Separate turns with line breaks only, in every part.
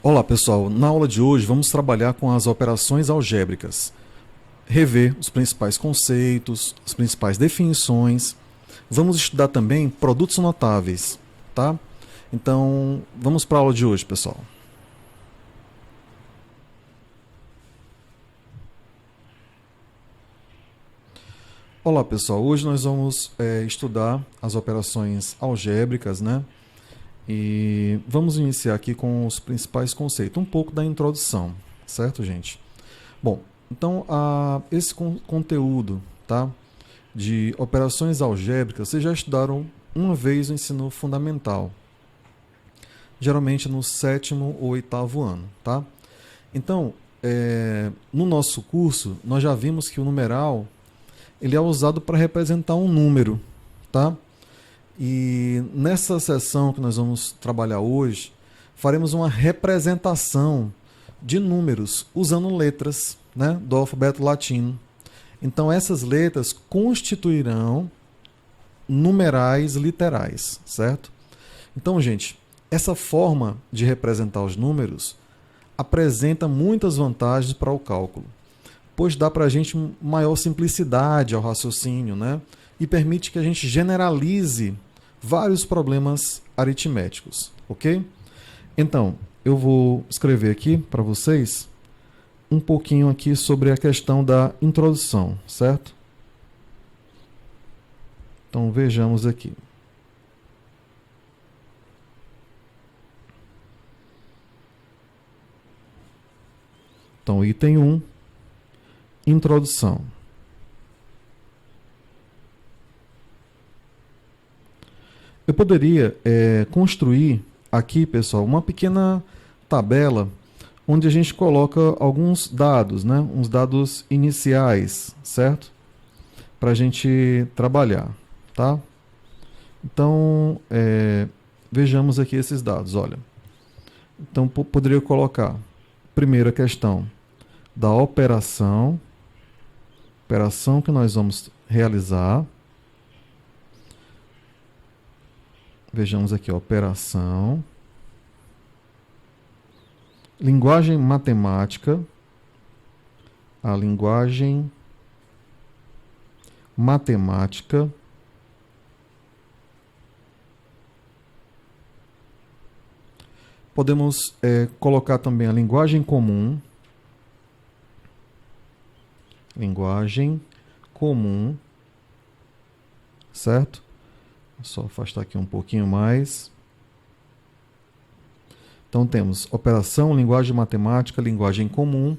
Olá pessoal, na aula de hoje vamos trabalhar com as operações algébricas, rever os principais conceitos, as principais definições. Vamos estudar também produtos notáveis, tá? Então vamos para a aula de hoje, pessoal. Olá pessoal, hoje nós vamos estudar as operações algébricas, né? E vamos iniciar aqui com os principais conceitos, um pouco da introdução, certo, gente? Bom, então esse conteúdo, tá, de operações algébricas, vocês já estudaram uma vez no ensino fundamental, geralmente no 7º ou 8º ano, tá? Então, no nosso curso, nós já vimos que o numeral ele é usado para representar um número, tá? E nessa sessão que nós vamos trabalhar hoje, faremos uma representação de números usando letras, né, do alfabeto latino. Então essas letras constituirão numerais literais, certo? Então, gente, essa forma de representar os números apresenta muitas vantagens para o cálculo, pois dá para a gente maior simplicidade ao raciocínio, né? E permite que a gente generalize vários problemas aritméticos, ok? Então, eu vou escrever aqui para vocês um pouquinho aqui sobre a questão da introdução, certo? Então, vejamos aqui. Então, item 1, introdução. Eu poderia construir aqui, pessoal, uma pequena tabela onde a gente coloca alguns dados, né? Uns dados iniciais, certo? Para a gente trabalhar, tá? Então, vejamos aqui esses dados, olha. Então, poderia colocar, primeira questão, da operação que nós vamos realizar. Vejamos aqui, operação. Linguagem matemática. A linguagem matemática. Podemos colocar também a linguagem comum. Linguagem comum. Certo? Só afastar aqui um pouquinho mais. Então temos operação, linguagem matemática, linguagem comum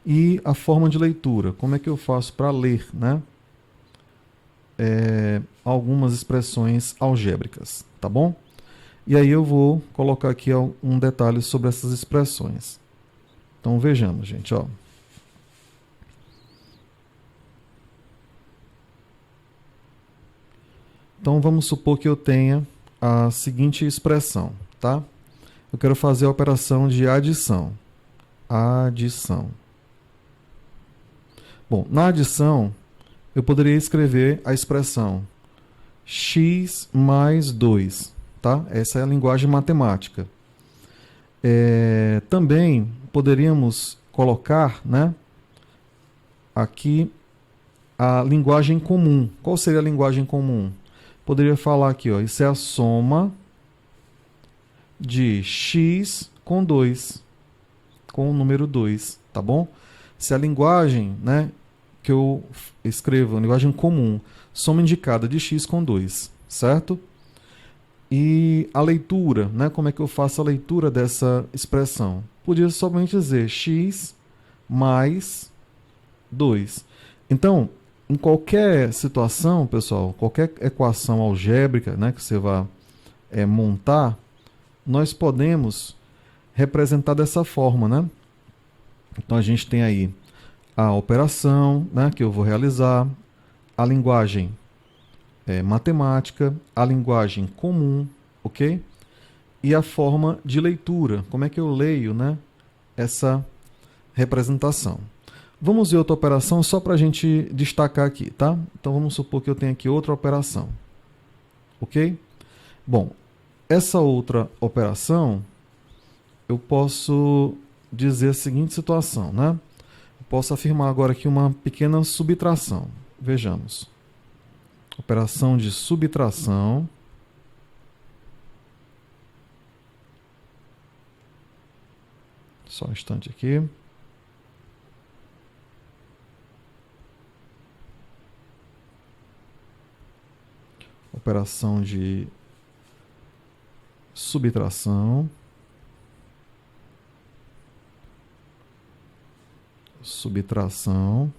e a forma de leitura. Como é que eu faço para ler, né? Algumas expressões algébricas, tá bom? E aí eu vou colocar aqui um detalhe sobre essas expressões. Então vejamos, gente, ó. Então vamos supor que eu tenha a seguinte expressão, tá? Eu quero fazer a operação de adição. Adição. Bom, na adição, eu poderia escrever a expressão x mais 2, tá? Essa é a linguagem matemática. Também poderíamos colocar, né, aqui a linguagem comum. Qual seria a linguagem comum? Poderia falar aqui, ó, isso é a soma de x com 2, com o número 2, tá bom? Se a linguagem, né, que eu escrevo, a linguagem comum, soma indicada de x com 2, certo? E a leitura, né, como é que eu faço a leitura dessa expressão? Podia somente dizer x mais 2. Então, em qualquer situação, pessoal, qualquer equação algébrica, né, que você vá montar, nós podemos representar dessa forma, né? Então a gente tem aí a operação, né, que eu vou realizar, a linguagem matemática, a linguagem comum, ok? E a forma de leitura, como é que eu leio, né, essa representação. Vamos ver outra operação só para a gente destacar aqui, tá? Então vamos supor que eu tenho aqui outra operação, ok? Bom, essa outra operação eu posso dizer a seguinte situação, né? Eu posso afirmar agora aqui uma pequena subtração. Vejamos. Operação de subtração. Só um instante aqui. Operação de subtração. Subtração.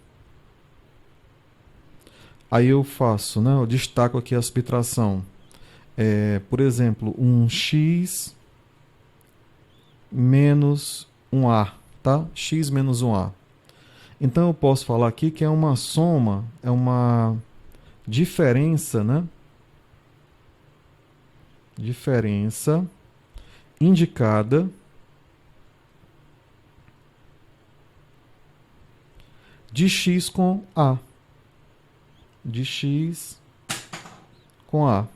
Aí eu faço, né? Eu destaco aqui a subtração. Por exemplo, um x menos um a, tá? X menos um a. Então eu posso falar aqui que é uma soma, é uma diferença, né? Diferença indicada de x com a. De x com a.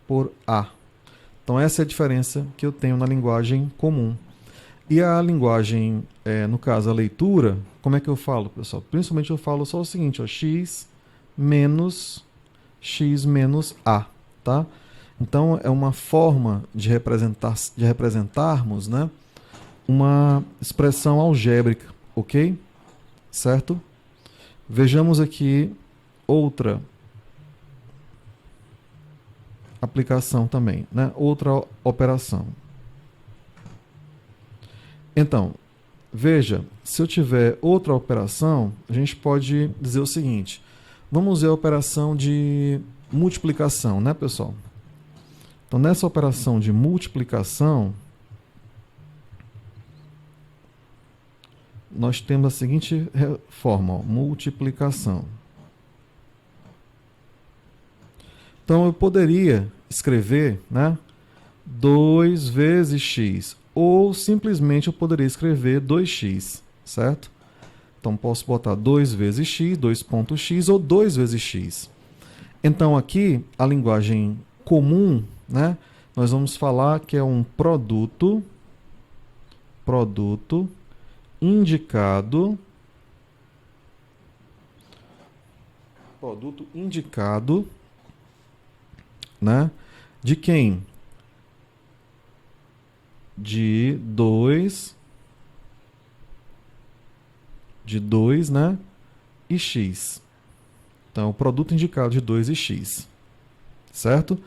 Por a. Então essa é a diferença que eu tenho na linguagem comum. E a linguagem, no caso a leitura, como é que eu falo, pessoal? Principalmente eu falo só o seguinte, ó, x menos a, tá? Então é uma forma de representarmos, né, uma expressão algébrica, ok? Certo? Vejamos aqui outra aplicação também, né? Outra operação. Então, veja, se eu tiver outra operação, a gente pode dizer o seguinte. Vamos ver a operação de multiplicação, né, pessoal? Então, nessa operação de multiplicação, nós temos a seguinte forma, ó, multiplicação. Então, eu poderia escrever, né, 2 vezes x, ou simplesmente eu poderia escrever 2x, certo? Então, posso botar 2 vezes x, 2.x, ou 2 vezes x. Então, aqui, a linguagem comum, né, nós vamos falar que é um produto indicado, né, de quem? De 2, né, e x. Então, o produto indicado de 2 e x, certo?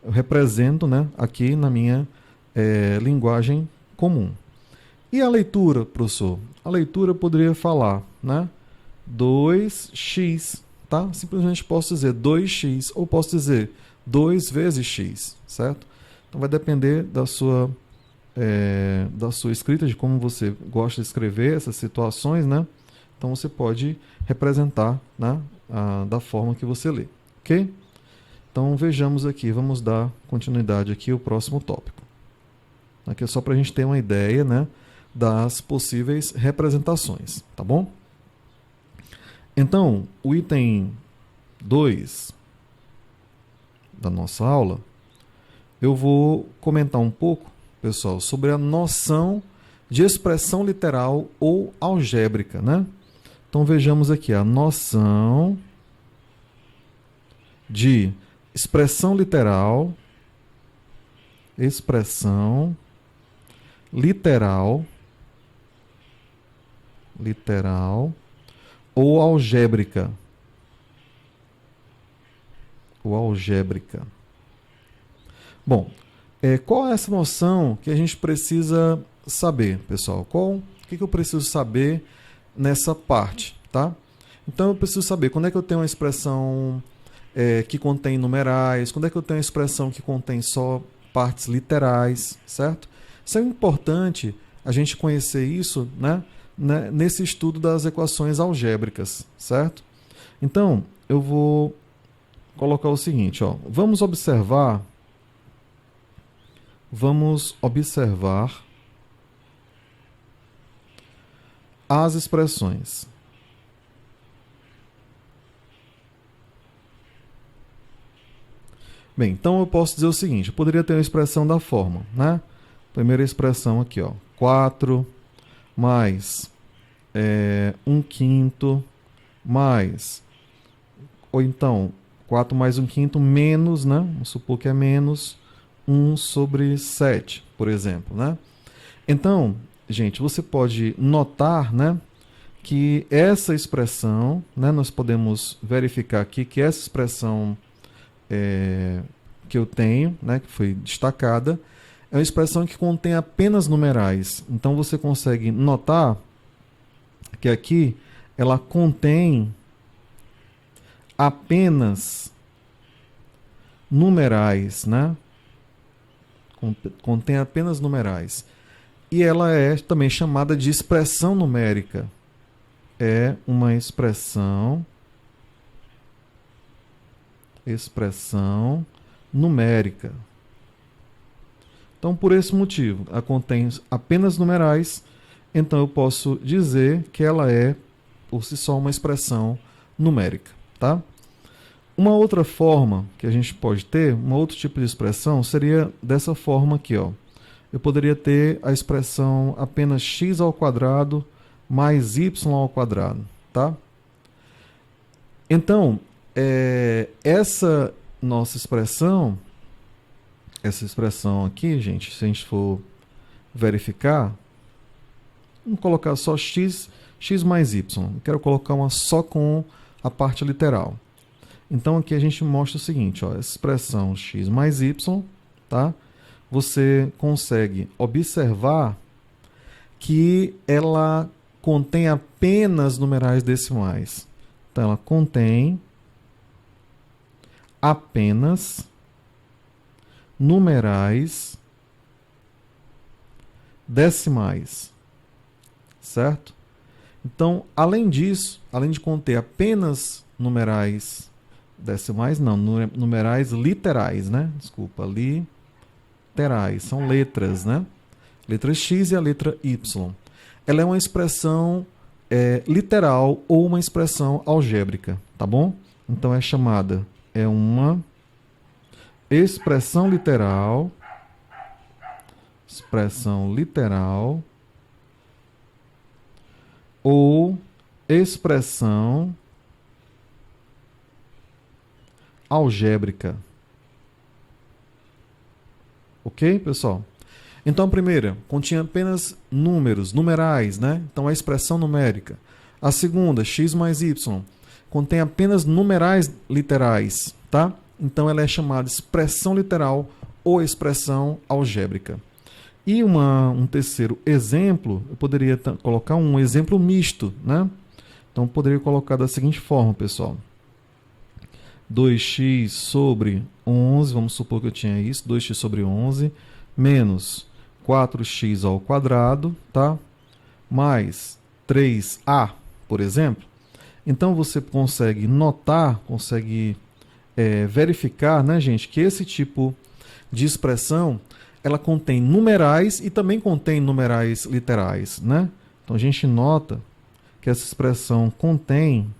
Eu represento, né, aqui na minha linguagem comum. E a leitura, professor? A leitura eu poderia falar, né, 2x, tá? Simplesmente posso dizer 2x, ou posso dizer 2 vezes x, certo? Então, vai depender da sua escrita, de como você gosta de escrever essas situações, né? Então você pode representar, né, da forma que você lê, ok? Então vejamos aqui, vamos dar continuidade aqui ao próximo tópico. Aqui é só para a gente ter uma ideia, né, das possíveis representações, tá bom? Então, o item 2 da nossa aula, eu vou comentar um pouco, pessoal, sobre a noção de expressão literal ou algébrica, né? Então vejamos aqui a noção de expressão literal ou algébrica. Bom, qual é essa noção que a gente precisa saber, pessoal? O que eu preciso saber nessa parte, tá? Então eu preciso saber quando é que eu tenho uma expressão que contém numerais, quando é que eu tenho uma expressão que contém só partes literais, certo? Isso é importante a gente conhecer isso, né, nesse estudo das equações algébricas, certo? Então, eu vou colocar o seguinte, ó, vamos observar as expressões. Bem, então eu posso dizer o seguinte, eu poderia ter uma expressão da forma, né? Primeira expressão aqui, ó, 4 mais 1/5 mais, ou então 4 mais 1/5 menos, né? Vamos supor que é menos 1/7, por exemplo, né? Então, gente, você pode notar, né, que essa expressão, né, nós podemos verificar aqui que essa expressão que eu tenho, né, que foi destacada, é uma expressão que contém apenas numerais. Então você consegue notar que aqui ela contém apenas numerais, né? Contém apenas numerais. E ela é também chamada de expressão numérica. É uma expressão numérica. Então, por esse motivo, ela contém apenas numerais, então eu posso dizer que ela é, por si só, uma expressão numérica, tá? Uma outra forma que a gente pode ter, um outro tipo de expressão, seria dessa forma aqui, ó. Eu poderia ter a expressão apenas x ao quadrado mais y ao quadrado, tá? Então, essa nossa expressão, essa expressão aqui, gente, se a gente for verificar, vamos colocar só x mais y. Eu quero colocar uma só com a parte literal. Então aqui a gente mostra o seguinte, ó, essa expressão x mais y, tá? Você consegue observar que ela contém apenas numerais decimais. Então ela contém apenas numerais decimais, certo? Então, além disso, além de conter apenas numerais decimais, não, numerais literais, né? Desculpa, literais, são letras, né? Letra X e a letra Y. Ela é uma expressão literal ou uma expressão algébrica, tá bom? Então é uma expressão literal ou expressão algébrica. Ok, pessoal? Então, a primeira, continha apenas números, numerais, né? Então, a expressão numérica. A segunda, x mais y, contém apenas numerais literais, tá? Então, ela é chamada expressão literal ou expressão algébrica. E um terceiro exemplo, eu poderia colocar um exemplo misto, né? Então, eu poderia colocar da seguinte forma, pessoal. 2x sobre 11, vamos supor que eu tinha isso, 2x sobre 11, menos 4x ao quadrado, tá? Mais 3a, por exemplo. Então, você consegue notar, consegue verificar, né, gente, que esse tipo de expressão, ela contém numerais e também contém numerais literais, né? Então, a gente nota que essa expressão contém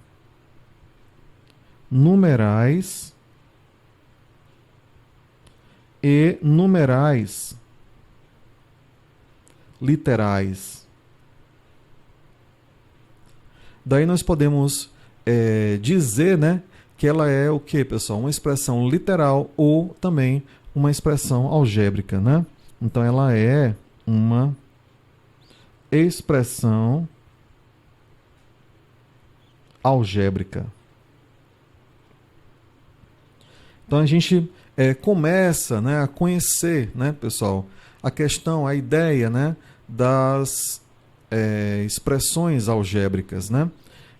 numerais e numerais literais. Daí nós podemos dizer, né, que ela é o que, pessoal? Uma expressão literal ou também uma expressão algébrica, né? Então ela é uma expressão algébrica. Então a gente começa, né, a conhecer, né, pessoal, a questão, a ideia, né, das expressões algébricas, né?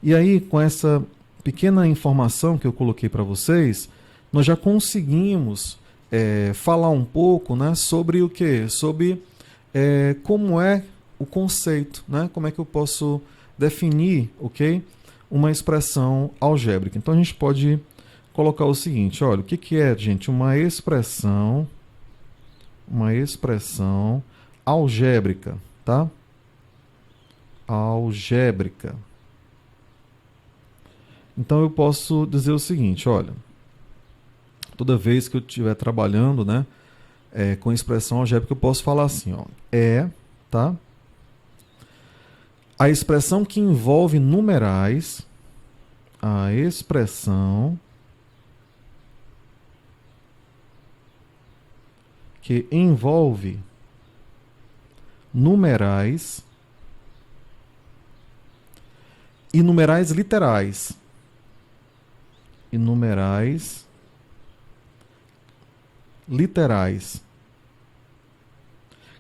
E aí, com essa pequena informação que eu coloquei para vocês, nós já conseguimos falar um pouco, né, sobre o quê? Sobre como é o conceito, né? Como é que eu posso definir, ok? Uma expressão algébrica. Então a gente pode colocar o seguinte, olha, o que é, gente? Uma expressão algébrica, tá? Algébrica. Então eu posso dizer o seguinte, olha, Toda vez que eu estiver trabalhando, né, com expressão algébrica, eu posso falar assim, ó, tá? A expressão que envolve numerais, a expressão que envolve numerais e numerais literais. E numerais literais.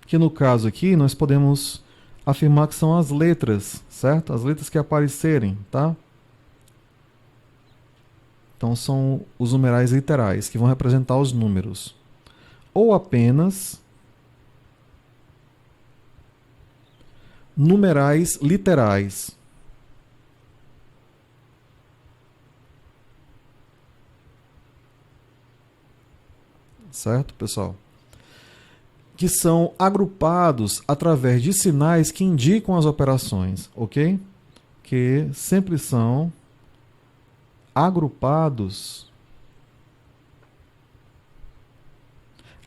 Que no caso aqui nós podemos afirmar que são as letras, certo? As letras que aparecerem, tá? Então são os numerais literais que vão representar os números. Ou apenas numerais literais. Certo, pessoal? Que são agrupados através de sinais que indicam as operações, ok? Que sempre são agrupados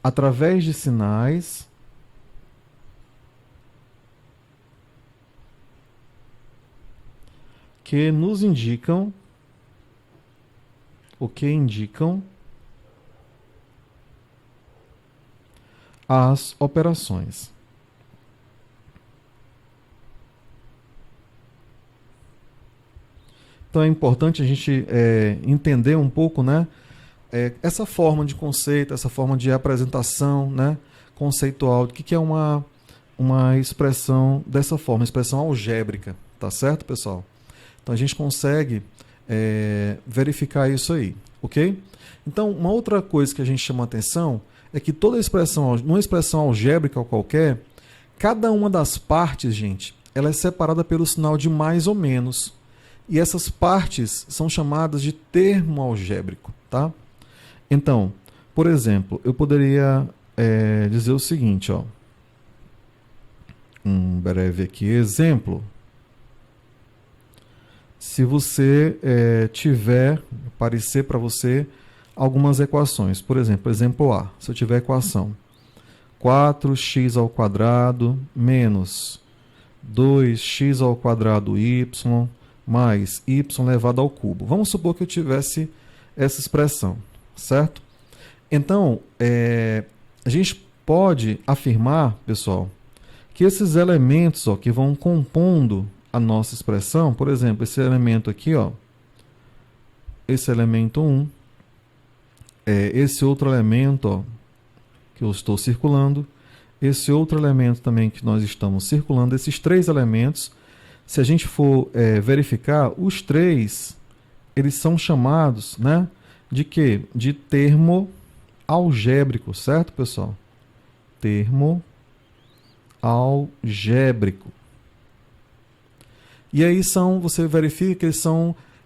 através de sinais que nos indicam, o que indicam as operações. Então é importante a gente entender um pouco, né, essa forma de conceito, essa forma de apresentação, né, conceitual, do que é uma expressão dessa forma, expressão algébrica, tá certo, pessoal? Então a gente consegue verificar isso aí, ok? Então uma outra coisa que a gente chama a atenção é que toda expressão, numa expressão algébrica qualquer, cada uma das partes, gente, ela é separada pelo sinal de mais ou menos. E essas partes são chamadas de termo algébrico, tá? Então, por exemplo, eu poderia dizer o seguinte, ó. Um breve aqui exemplo. Se você tiver, aparecer para você algumas equações. Por exemplo, exemplo A. Se eu tiver a equação 4x² menos 2x² y mais y elevado ao cubo. Vamos supor que eu tivesse essa expressão, certo? Então, a gente pode afirmar, pessoal, que esses elementos que vão compondo a nossa expressão, por exemplo, esse elemento aqui, ó, esse elemento 1, esse outro elemento, ó, que eu estou circulando, esse outro elemento também que nós estamos circulando, esses três elementos, se a gente for verificar, os três, eles são chamados, né, de quê? De termo algébrico, certo, pessoal? Termo algébrico. E aí você verifica que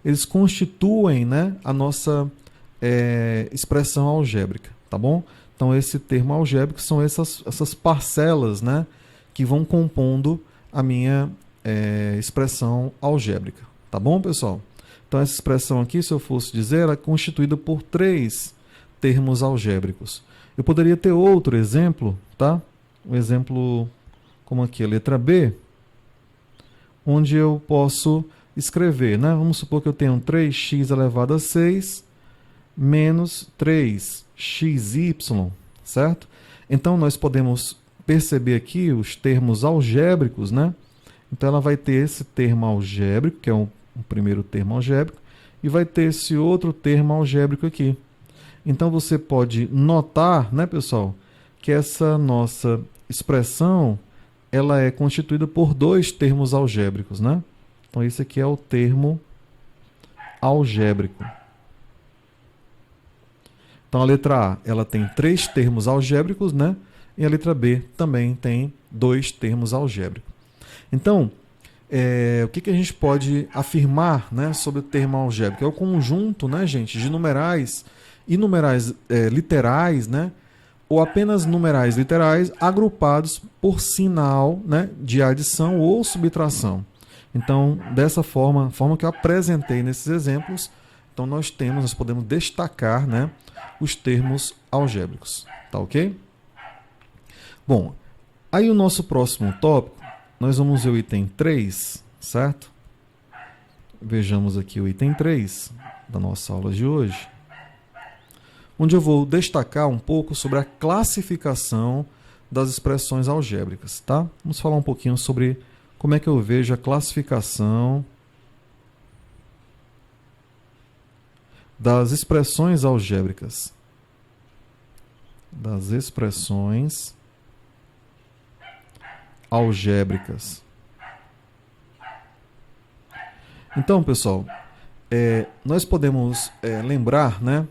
eles constituem, né, a nossa expressão algébrica, tá bom? Então esse termo algébrico são essas parcelas, né, que vão compondo a minha expressão algébrica, tá bom, pessoal? Então essa expressão aqui, se eu fosse dizer, ela é constituída por três termos algébricos. Eu poderia ter outro exemplo, tá? Um exemplo como aqui, a letra B, onde eu posso escrever, né? Vamos supor que eu tenho 3x elevado a 6 menos 3xy, certo? Então nós podemos perceber aqui os termos algébricos, né? Então ela vai ter esse termo algébrico, que é o primeiro termo algébrico, e vai ter esse outro termo algébrico aqui. Então você pode notar, né, pessoal, que essa nossa expressão ela é constituída por dois termos algébricos, né? Então esse aqui é o termo algébrico. Então a letra A ela tem três termos algébricos, né? E a letra B também tem dois termos algébricos. Então, o que a gente pode afirmar, né, sobre o termo algébrico? É o conjunto, né, gente, de numerais e numerais literais, né, ou apenas numerais literais agrupados por sinal, né, de adição ou subtração. Então, dessa forma que eu apresentei nesses exemplos, então Então nós podemos destacar, né, os termos algébricos, tá ok? Bom, aí o nosso próximo tópico, nós vamos ver o item 3, certo? Vejamos aqui o item 3 da nossa aula de hoje, onde eu vou destacar um pouco sobre a classificação das expressões algébricas, tá? Vamos falar um pouquinho sobre como é que eu vejo a classificação das expressões algébricas. Das expressões algébricas. Então, pessoal, nós podemos lembrar, né?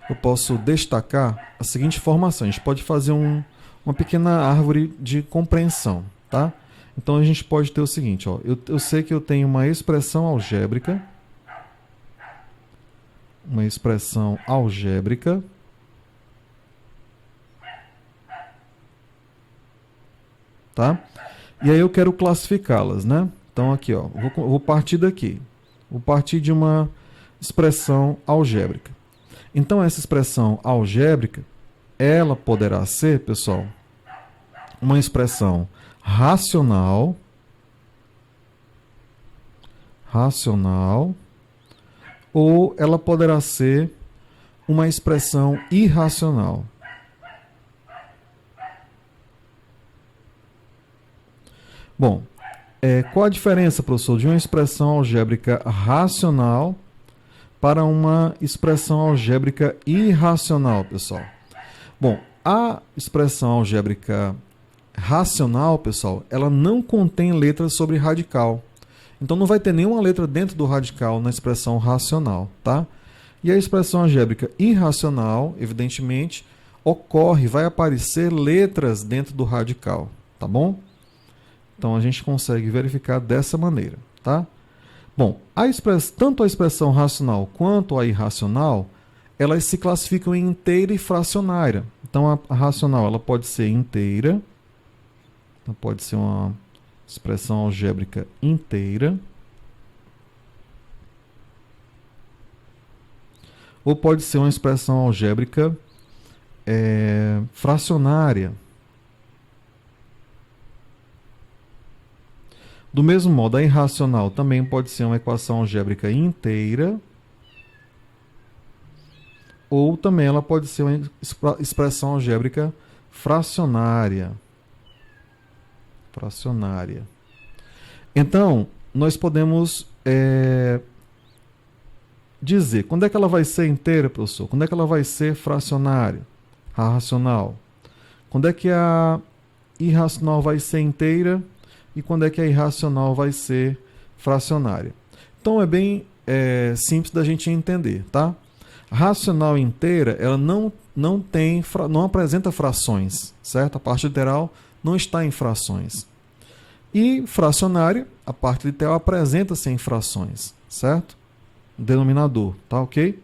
Eu posso destacar a seguinte informação. A gente pode fazer uma pequena árvore de compreensão, tá? Então a gente pode ter o seguinte, ó, eu sei que eu tenho uma expressão algébrica, tá? E aí eu quero classificá-las, né? Então aqui, ó, vou partir daqui. Vou partir de uma expressão algébrica. Então essa expressão algébrica, ela poderá ser, pessoal, uma expressão racional, ou ela poderá ser uma expressão irracional. Bom, qual a diferença, professor, de uma expressão algébrica racional para uma expressão algébrica irracional, pessoal? Bom, a expressão algébrica racional, pessoal, ela não contém letras sobre radical. Então não vai ter nenhuma letra dentro do radical na expressão racional, tá? E a expressão algébrica irracional, evidentemente, vai aparecer letras dentro do radical, tá bom? Então a gente consegue verificar dessa maneira, tá? Bom, tanto a expressão racional quanto a irracional, elas se classificam em inteira e fracionária. Então a racional ela pode ser inteira, então pode ser uma expressão algébrica inteira, ou pode ser uma expressão algébrica fracionária. Do mesmo modo, a irracional também pode ser uma equação algébrica inteira, ou também ela pode ser uma expressão algébrica fracionária. Então, nós podemos dizer quando é que ela vai ser inteira, professor? Quando é que ela vai ser fracionária? A racional. Quando é que a irracional vai ser inteira? E quando é que a irracional vai ser fracionária? Então é bem simples da gente entender, tá? A racional inteira, ela não apresenta frações, certo? A parte literal não está em frações. E fracionária, a parte literal apresenta-se em frações, certo? Denominador, tá ok?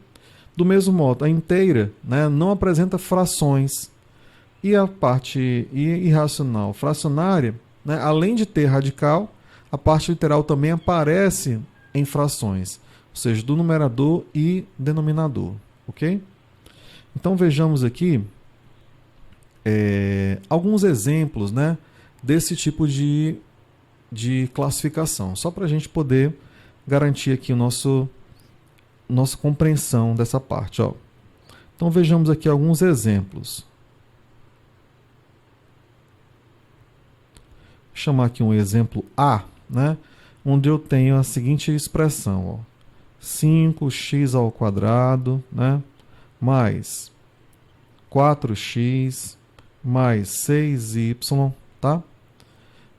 Do mesmo modo, a inteira, né, não apresenta frações. E a parte irracional fracionária, né, além de ter radical, a parte literal também aparece em frações, ou seja, do numerador e denominador, ok? Então vejamos aqui alguns exemplos, né, desse tipo de classificação, só para a gente poder garantir aqui nossa compreensão dessa parte, ó. Então vejamos aqui alguns exemplos. Vou chamar aqui um exemplo A, né, onde eu tenho a seguinte expressão, ó, 5x², né, mais 4x mais 6y, tá?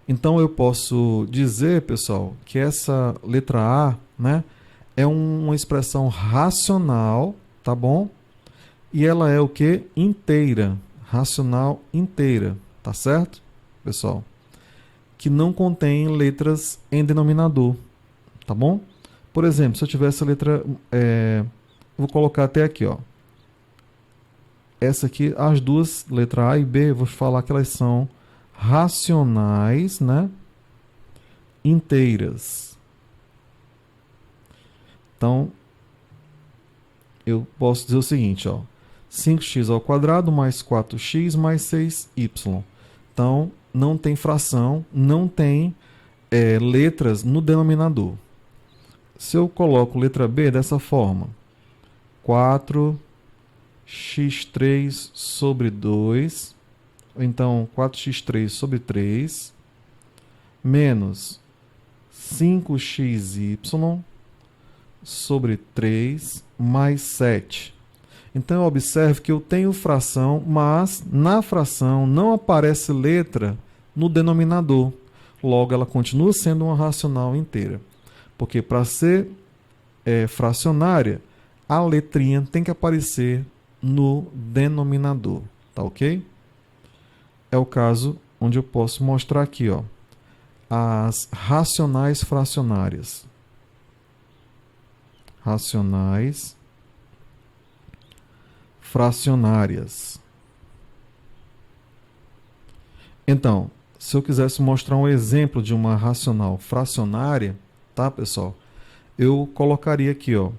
Então eu posso dizer, pessoal, que essa letra A, né, é uma expressão racional, tá bom? E ela é o que? Inteira, racional inteira, tá certo, pessoal? Que não contém letras em denominador, tá bom? Por exemplo, se eu tivesse a letra, vou colocar até aqui, ó. Essa aqui, as duas, letra A e B, eu vou falar que elas são racionais, né? Inteiras. Então, eu posso dizer o seguinte, ó, 5x ao quadrado mais 4x mais 6y. Então, não tem fração, não tem letras no denominador. Se eu coloco letra B dessa forma, 4x3 sobre 2, ou então 4x3 sobre 3, menos 5xy sobre 3 mais 7. Então, observe que eu tenho fração, mas na fração não aparece letra no denominador. Logo, ela continua sendo uma racional inteira. Porque para ser fracionária, a letrinha tem que aparecer no denominador. Tá ok? É o caso onde eu posso mostrar aqui, ó, as racionais fracionárias. Racionais fracionárias. Então, se eu quisesse mostrar um exemplo de uma racional fracionária, tá, pessoal? Eu colocaria aqui, ó,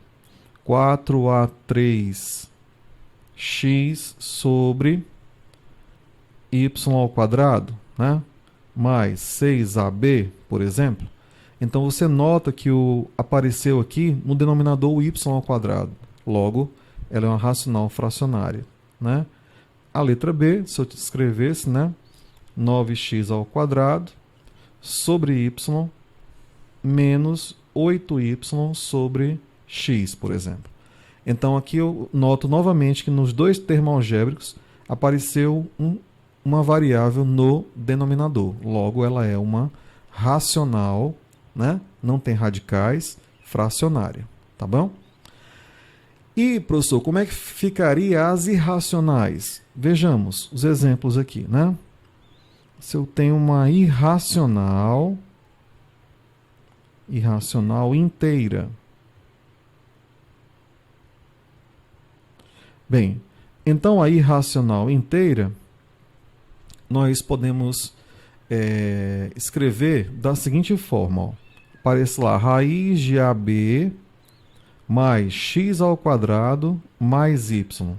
4a3x sobre y ao quadrado, né? Mais 6ab, por exemplo. Então, você nota que apareceu aqui no denominador o y ao quadrado. Logo, ela é uma racional fracionária, né? A letra B, se eu escrevesse, né? 9x ao quadrado sobre y menos 8y sobre x, por exemplo. Então, aqui eu noto novamente que nos dois termos algébricos apareceu uma variável no denominador. Logo, ela é uma racional, né? Não tem radicais, fracionária. Tá bom? E, professor, como é que ficaria as irracionais? Vejamos os exemplos aqui, né? Se eu tenho uma irracional inteira. Bem, então a irracional inteira, nós podemos escrever da seguinte forma, ó. Aparece lá, raiz de AB mais x ao quadrado mais y.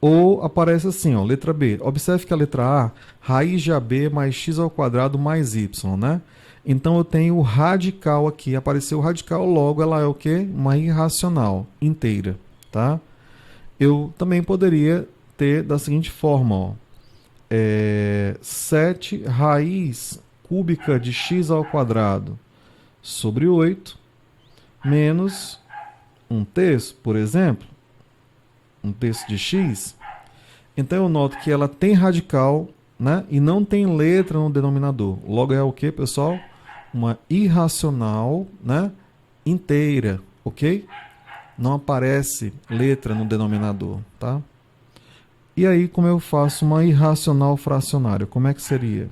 Ou aparece assim, ó, letra B. Observe que a letra A, raiz de AB mais x ao quadrado mais y, né? Então, eu tenho o radical aqui. Apareceu o radical, logo ela é o quê? Uma irracional inteira, tá? Eu também poderia ter da seguinte forma, ó. 7 raiz cúbica de x ao quadrado sobre 8 menos 1/3, por exemplo. 1/3 de x. Então, eu noto que ela tem radical, né? E não tem letra no denominador. Logo, é o que, pessoal? Uma irracional, né? Inteira, ok? Não aparece letra no denominador, tá? E aí, como eu faço uma irracional fracionária? Como é que seria?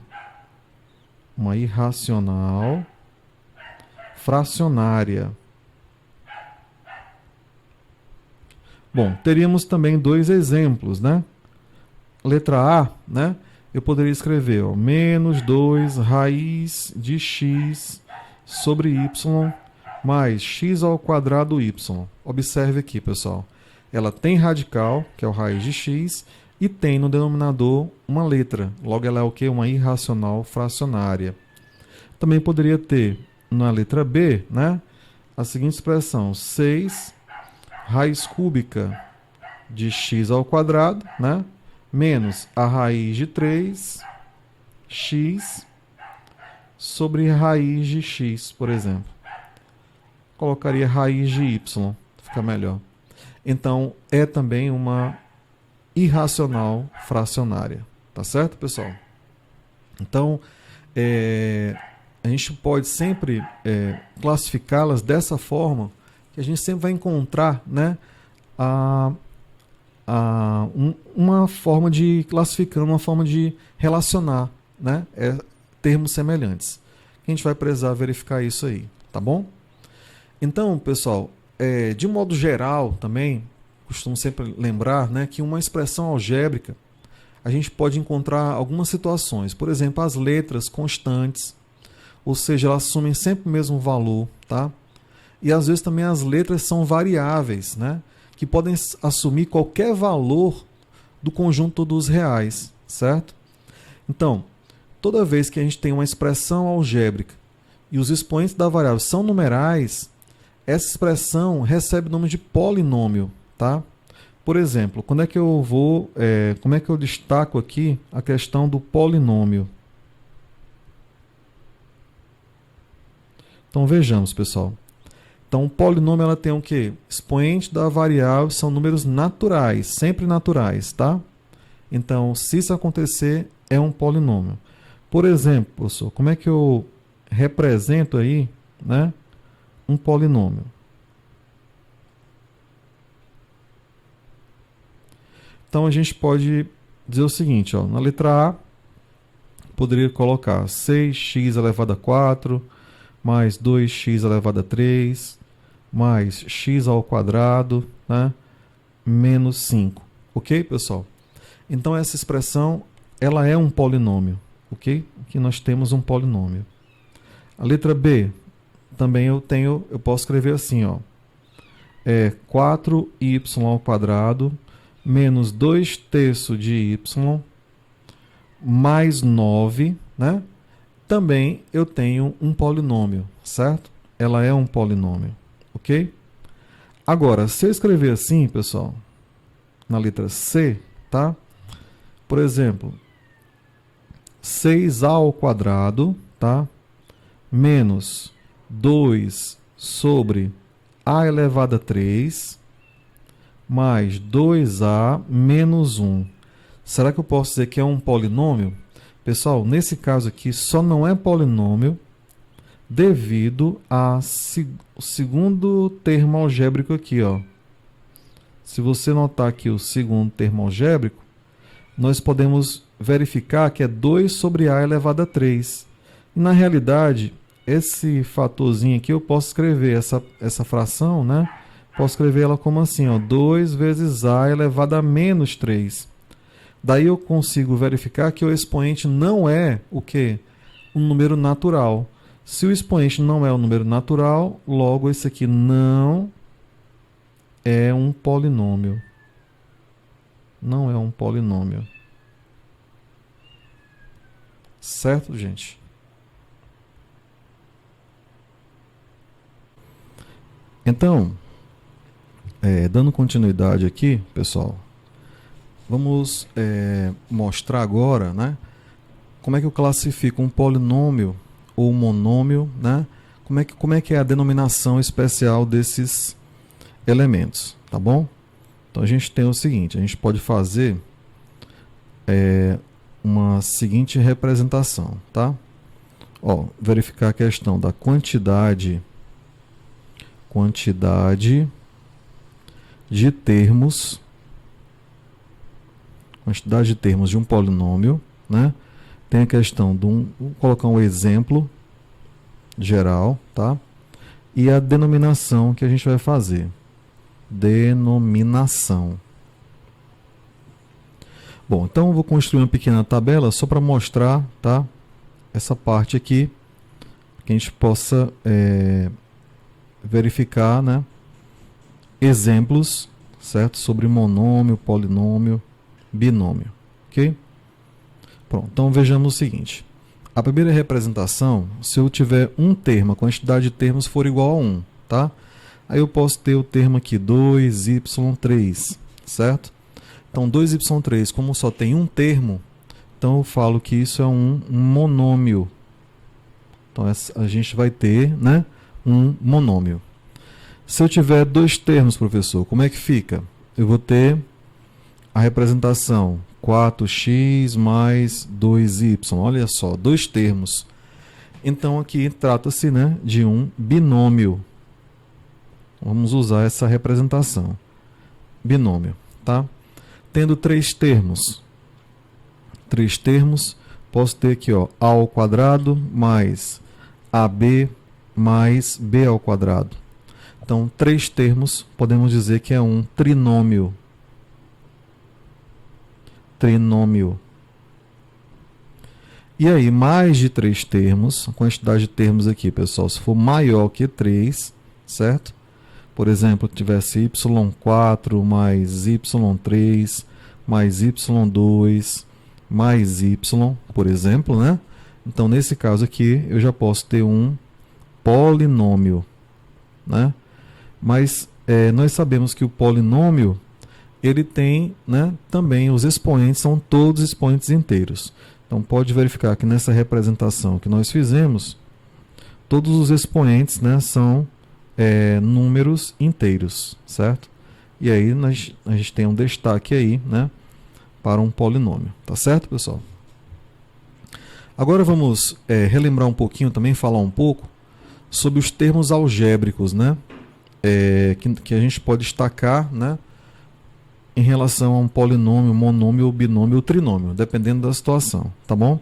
Uma irracional fracionária. Bom, teríamos também dois exemplos, né? Letra A, né? Eu poderia escrever, ó, menos 2 raiz de x sobre y mais x ao quadrado y. Observe aqui, pessoal. Ela tem radical, que é o raiz de x, e tem no denominador uma letra. Logo, ela é o quê? Uma irracional fracionária. Também poderia ter, na letra B, né, a seguinte expressão, 6 raiz cúbica de x ao quadrado, né, menos a raiz de 3x sobre raiz de x, por exemplo. Colocaria raiz de y, fica melhor. Então, é também uma irracional fracionária. Tá certo, pessoal? Então, a gente pode sempre classificá-las dessa forma, que a gente sempre vai encontrar, né, uma forma de classificando, uma forma de relacionar, né, termos semelhantes. A gente vai precisar verificar isso aí, tá bom? Então, pessoal, de modo geral também, costumo sempre lembrar, né, que uma expressão algébrica, a gente pode encontrar algumas situações. Por exemplo, as letras constantes, ou seja, elas assumem sempre o mesmo valor, tá? E às vezes também as letras são variáveis, né, que podem assumir qualquer valor do conjunto dos reais, certo? Então, toda vez que a gente tem uma expressão algébrica e os expoentes da variável são numerais, essa expressão recebe o nome de polinômio, tá? Por exemplo, como é que eu destaco aqui a questão do polinômio? Então vejamos, pessoal. Então, o polinômio ela tem o quê? Expoente da variável são números naturais, sempre naturais, tá? Então, se isso acontecer, é um polinômio. Por exemplo, professor, como é que eu represento aí, né, um polinômio? Então, a gente pode dizer o seguinte, ó, na letra A, poderia colocar 6x elevado a 4, mais 2x elevado a 3, mais x ao quadrado, né, menos 5. Ok, pessoal? Então, essa expressão, ela é um polinômio. Ok? Aqui nós temos um polinômio. A letra B, também eu posso escrever assim, ó. É 4y ao quadrado menos 2 terços de y mais 9, né? Também eu tenho um polinômio, certo? Ela é um polinômio, ok? Agora, se eu escrever assim, pessoal, na letra C, tá? Por exemplo, 6a ao quadrado, tá? Menos 2 sobre a elevado a 3, mais 2a menos 1. Será que eu posso dizer que é um polinômio? Pessoal, nesse caso aqui, só não é polinômio devido ao segundo termo algébrico aqui, ó. Se você notar aqui o segundo termo algébrico, nós podemos verificar que é 2 sobre a elevado a 3. E, na realidade, esse fatorzinho aqui, eu posso escrever essa fração, né? Posso escrever ela como assim, ó, 2 vezes a elevado a menos 3. Daí eu consigo verificar que o expoente não é o quê? Um número natural. Se o expoente não é um número natural, logo esse aqui não é um polinômio. Não é um polinômio. Certo, gente? Então, dando continuidade aqui, pessoal, vamos mostrar agora, né, como é que eu classifico um polinômio ou um monômio, né? Como é que é a denominação especial desses elementos, tá bom? Então a gente tem o seguinte, a gente pode fazer uma seguinte representação, tá? Ó, verificar a questão da quantidade de termos, de um polinômio, né? Tem a questão vou colocar um exemplo geral, tá? E a denominação que a gente vai fazer. Denominação. Bom, então eu vou construir uma pequena tabela só para mostrar, tá? Essa parte aqui, que a gente possa verificar, né, exemplos, certo? Sobre monômio, polinômio, binômio, ok? Pronto, então vejamos o seguinte. A primeira representação, se eu tiver um termo, a quantidade de termos for igual a 1, tá? Aí eu posso ter o termo aqui 2y3, certo? Então 2y3, como só tem um termo, então eu falo que isso é um monômio. Então a gente vai ter, né, um monômio. Se eu tiver dois termos, professor, como é que fica? Eu vou ter a representação 4x mais 2y. Olha só, dois termos. Então aqui trata-se, né, de um binômio. Vamos usar essa representação. Binômio, tá? Tendo três termos, posso ter aqui, ó, a ao quadrado mais ab mais b ao quadrado. Então, três termos, podemos dizer que é um trinômio. Trinômio. E aí, mais de três termos, a quantidade de termos aqui, pessoal, se for maior que 3, certo? Por exemplo, tivesse y4 mais y3 mais y2 mais y, por exemplo, né? Então, nesse caso aqui, eu já posso ter um polinômio, né? Mas nós sabemos que o polinômio, ele tem, né, também os expoentes, são todos expoentes inteiros. Então, pode verificar que nessa representação que nós fizemos, todos os expoentes, né, são números inteiros, certo? E aí a gente tem um destaque aí, né, para um polinômio, tá certo, pessoal? Agora vamos relembrar um pouquinho também, falar um pouco sobre os termos algébricos, né, que a gente pode destacar, né, em relação a um polinômio, monômio, binômio ou trinômio, dependendo da situação, tá bom?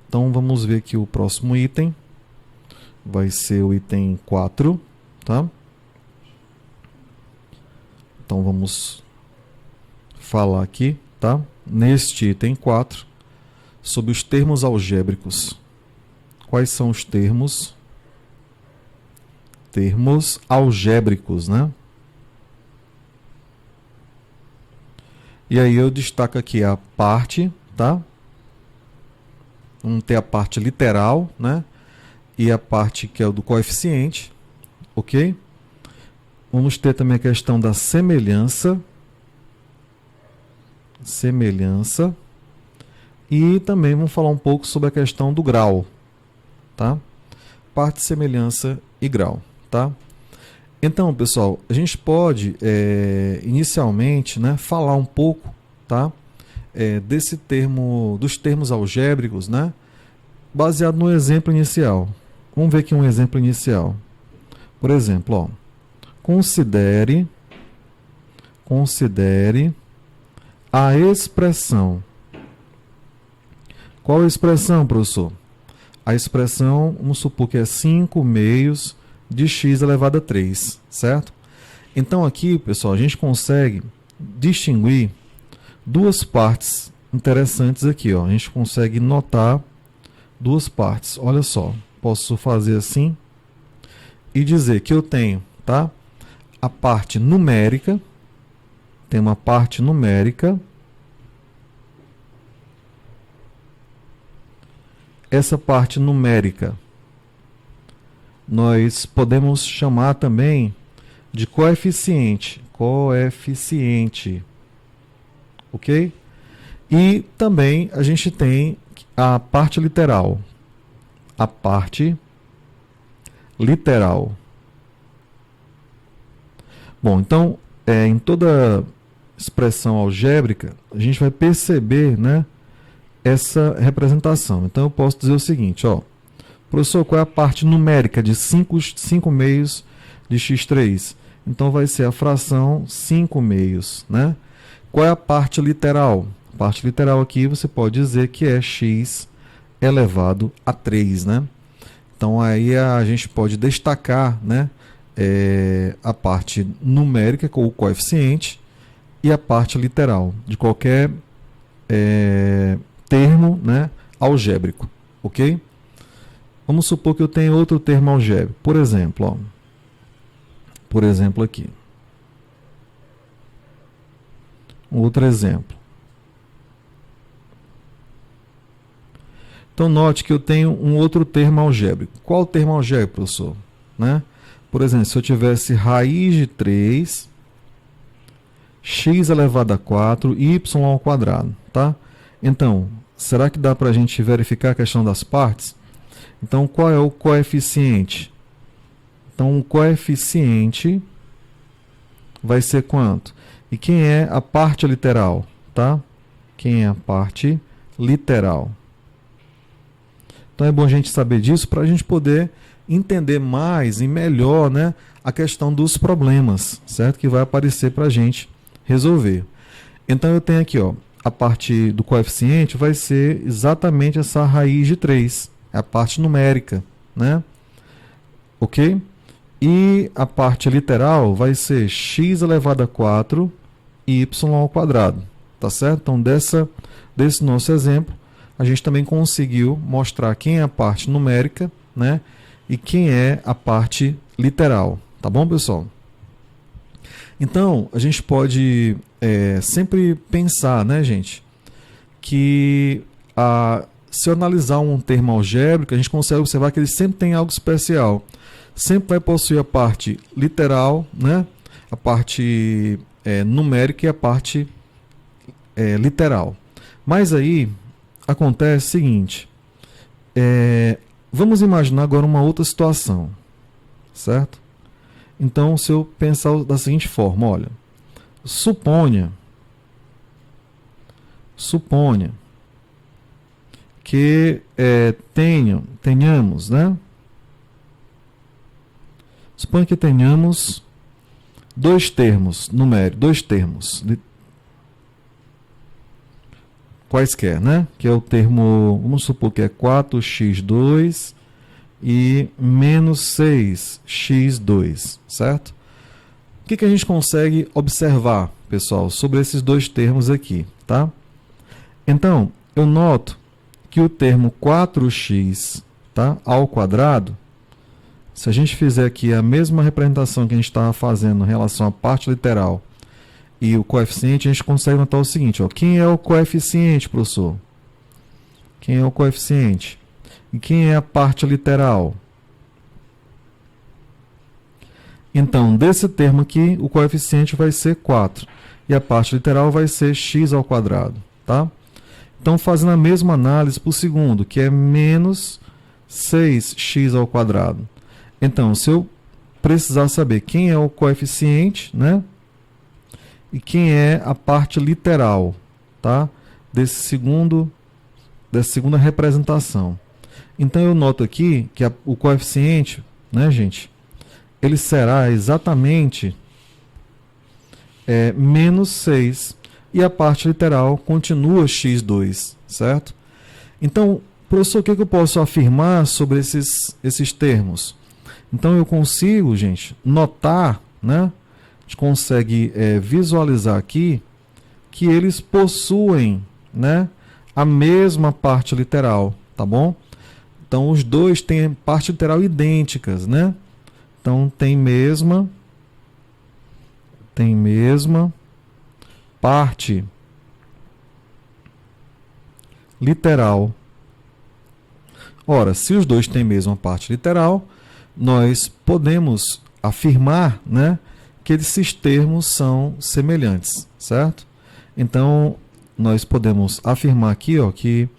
Então vamos ver que o próximo item vai ser o item 4, tá? Então vamos falar aqui, tá? Neste item 4, sobre os termos algébricos. Quais são os termos? Termos algébricos, né? E aí eu destaco aqui a parte, tá? Vamos ter a parte literal, né? E a parte que é o do coeficiente, ok? Vamos ter também a questão da semelhança. E também vamos falar um pouco sobre a questão do grau, tá? Parte, semelhança e grau, tá? Então, pessoal, a gente pode inicialmente, né, falar um pouco, tá? Dos termos algébricos, né? Baseado no exemplo inicial. Vamos ver aqui um exemplo inicial. Por exemplo, ó, considere a expressão. Qual a expressão, professor? A expressão, vamos supor que é 5 meios de x elevado a 3, certo? Então aqui, pessoal, a gente consegue distinguir duas partes interessantes aqui, ó. A gente consegue notar duas partes. Olha só, posso fazer assim e dizer que eu tenho, tá? A parte numérica, tem uma parte numérica. Essa parte numérica nós podemos chamar também de coeficiente, ok? E também a gente tem a parte literal, Bom, então, em toda expressão algébrica, a gente vai perceber, né, essa representação. Então, eu posso dizer o seguinte, ó, professor, qual é a parte numérica de 5 meios de x3? Então, vai ser a fração 5 meios, né? Qual é a parte literal? A parte literal aqui você pode dizer que é x elevado a 3, né? Então, aí a gente pode destacar, né, a parte numérica com o coeficiente e a parte literal de qualquer termo, né, algébrico, ok? Vamos supor que eu tenho outro termo algébrico. Por exemplo, ó, aqui. Outro exemplo. Então, note que eu tenho um outro termo algébrico. Qual o termo algébrico, professor? Né? Por exemplo, se eu tivesse raiz de 3, x elevado a 4, y ao quadrado, tá? Então, será que dá para a gente verificar a questão das partes? Então, qual é o coeficiente? Então, o coeficiente vai ser quanto? E quem é a parte literal? Tá? Quem é a parte literal? Então, é bom a gente saber disso para a gente poder entender mais e melhor, né, a questão dos problemas, certo? Que vai aparecer para a gente resolver. Então, eu tenho aqui, ó, a parte do coeficiente vai ser exatamente essa raiz de 3. É a parte numérica, né? Ok? E a parte literal vai ser x elevado a 4 y ao quadrado. Tá certo? Então, desse nosso exemplo, a gente também conseguiu mostrar quem é a parte numérica, né? E quem é a parte literal. Tá bom, pessoal? Então, a gente pode sempre pensar, né, gente, que se eu analisar um termo algébrico, a gente consegue observar que ele sempre tem algo especial. Sempre vai possuir a parte literal, né, a parte numérica e a parte literal. Mas aí acontece o seguinte, vamos imaginar agora uma outra situação, certo? Então, se eu pensar da seguinte forma, olha, suponha que tenhamos, né? Suponha que tenhamos dois termos numéricos, dois termos quaisquer, né? Que é o termo, vamos supor que é 4x2 e menos 6x2, certo? O que a gente consegue observar, pessoal, sobre esses dois termos aqui, tá? Então, eu noto que o termo 4x, tá, ao quadrado, se a gente fizer aqui a mesma representação que a gente estava fazendo em relação à parte literal e o coeficiente, a gente consegue notar o seguinte, ó, quem é o coeficiente, professor? Quem é o coeficiente? E quem é a parte literal? Então, desse termo aqui, o coeficiente vai ser 4. E a parte literal vai ser x ao quadrado. Tá? Então, fazendo a mesma análise para o segundo, que é menos 6x ao quadrado. Então, se eu precisar saber quem é o coeficiente, né? E quem é a parte literal, tá? Dessa segunda representação. Então, eu noto aqui que o coeficiente, né, gente, ele será exatamente menos 6. E a parte literal continua x2, certo? Então, professor, o que eu posso afirmar sobre esses termos? Então, eu consigo, gente, notar, né? A gente consegue visualizar aqui que eles possuem, né, a mesma parte literal, tá bom? Então, os dois têm parte literal idênticas, né? Então, tem mesma parte literal. Ora, se os dois têm a mesma parte literal, nós podemos afirmar, né, que esses termos são semelhantes, certo? Então, nós podemos afirmar aqui, ó, que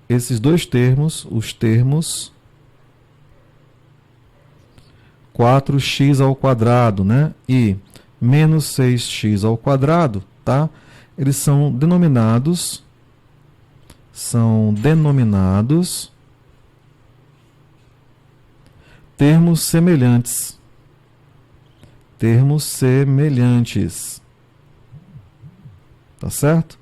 esses dois termos, os termos 4x ao quadrado, né, e menos 6x ao quadrado, tá? Eles são denominados termos semelhantes. Termos semelhantes. Tá certo?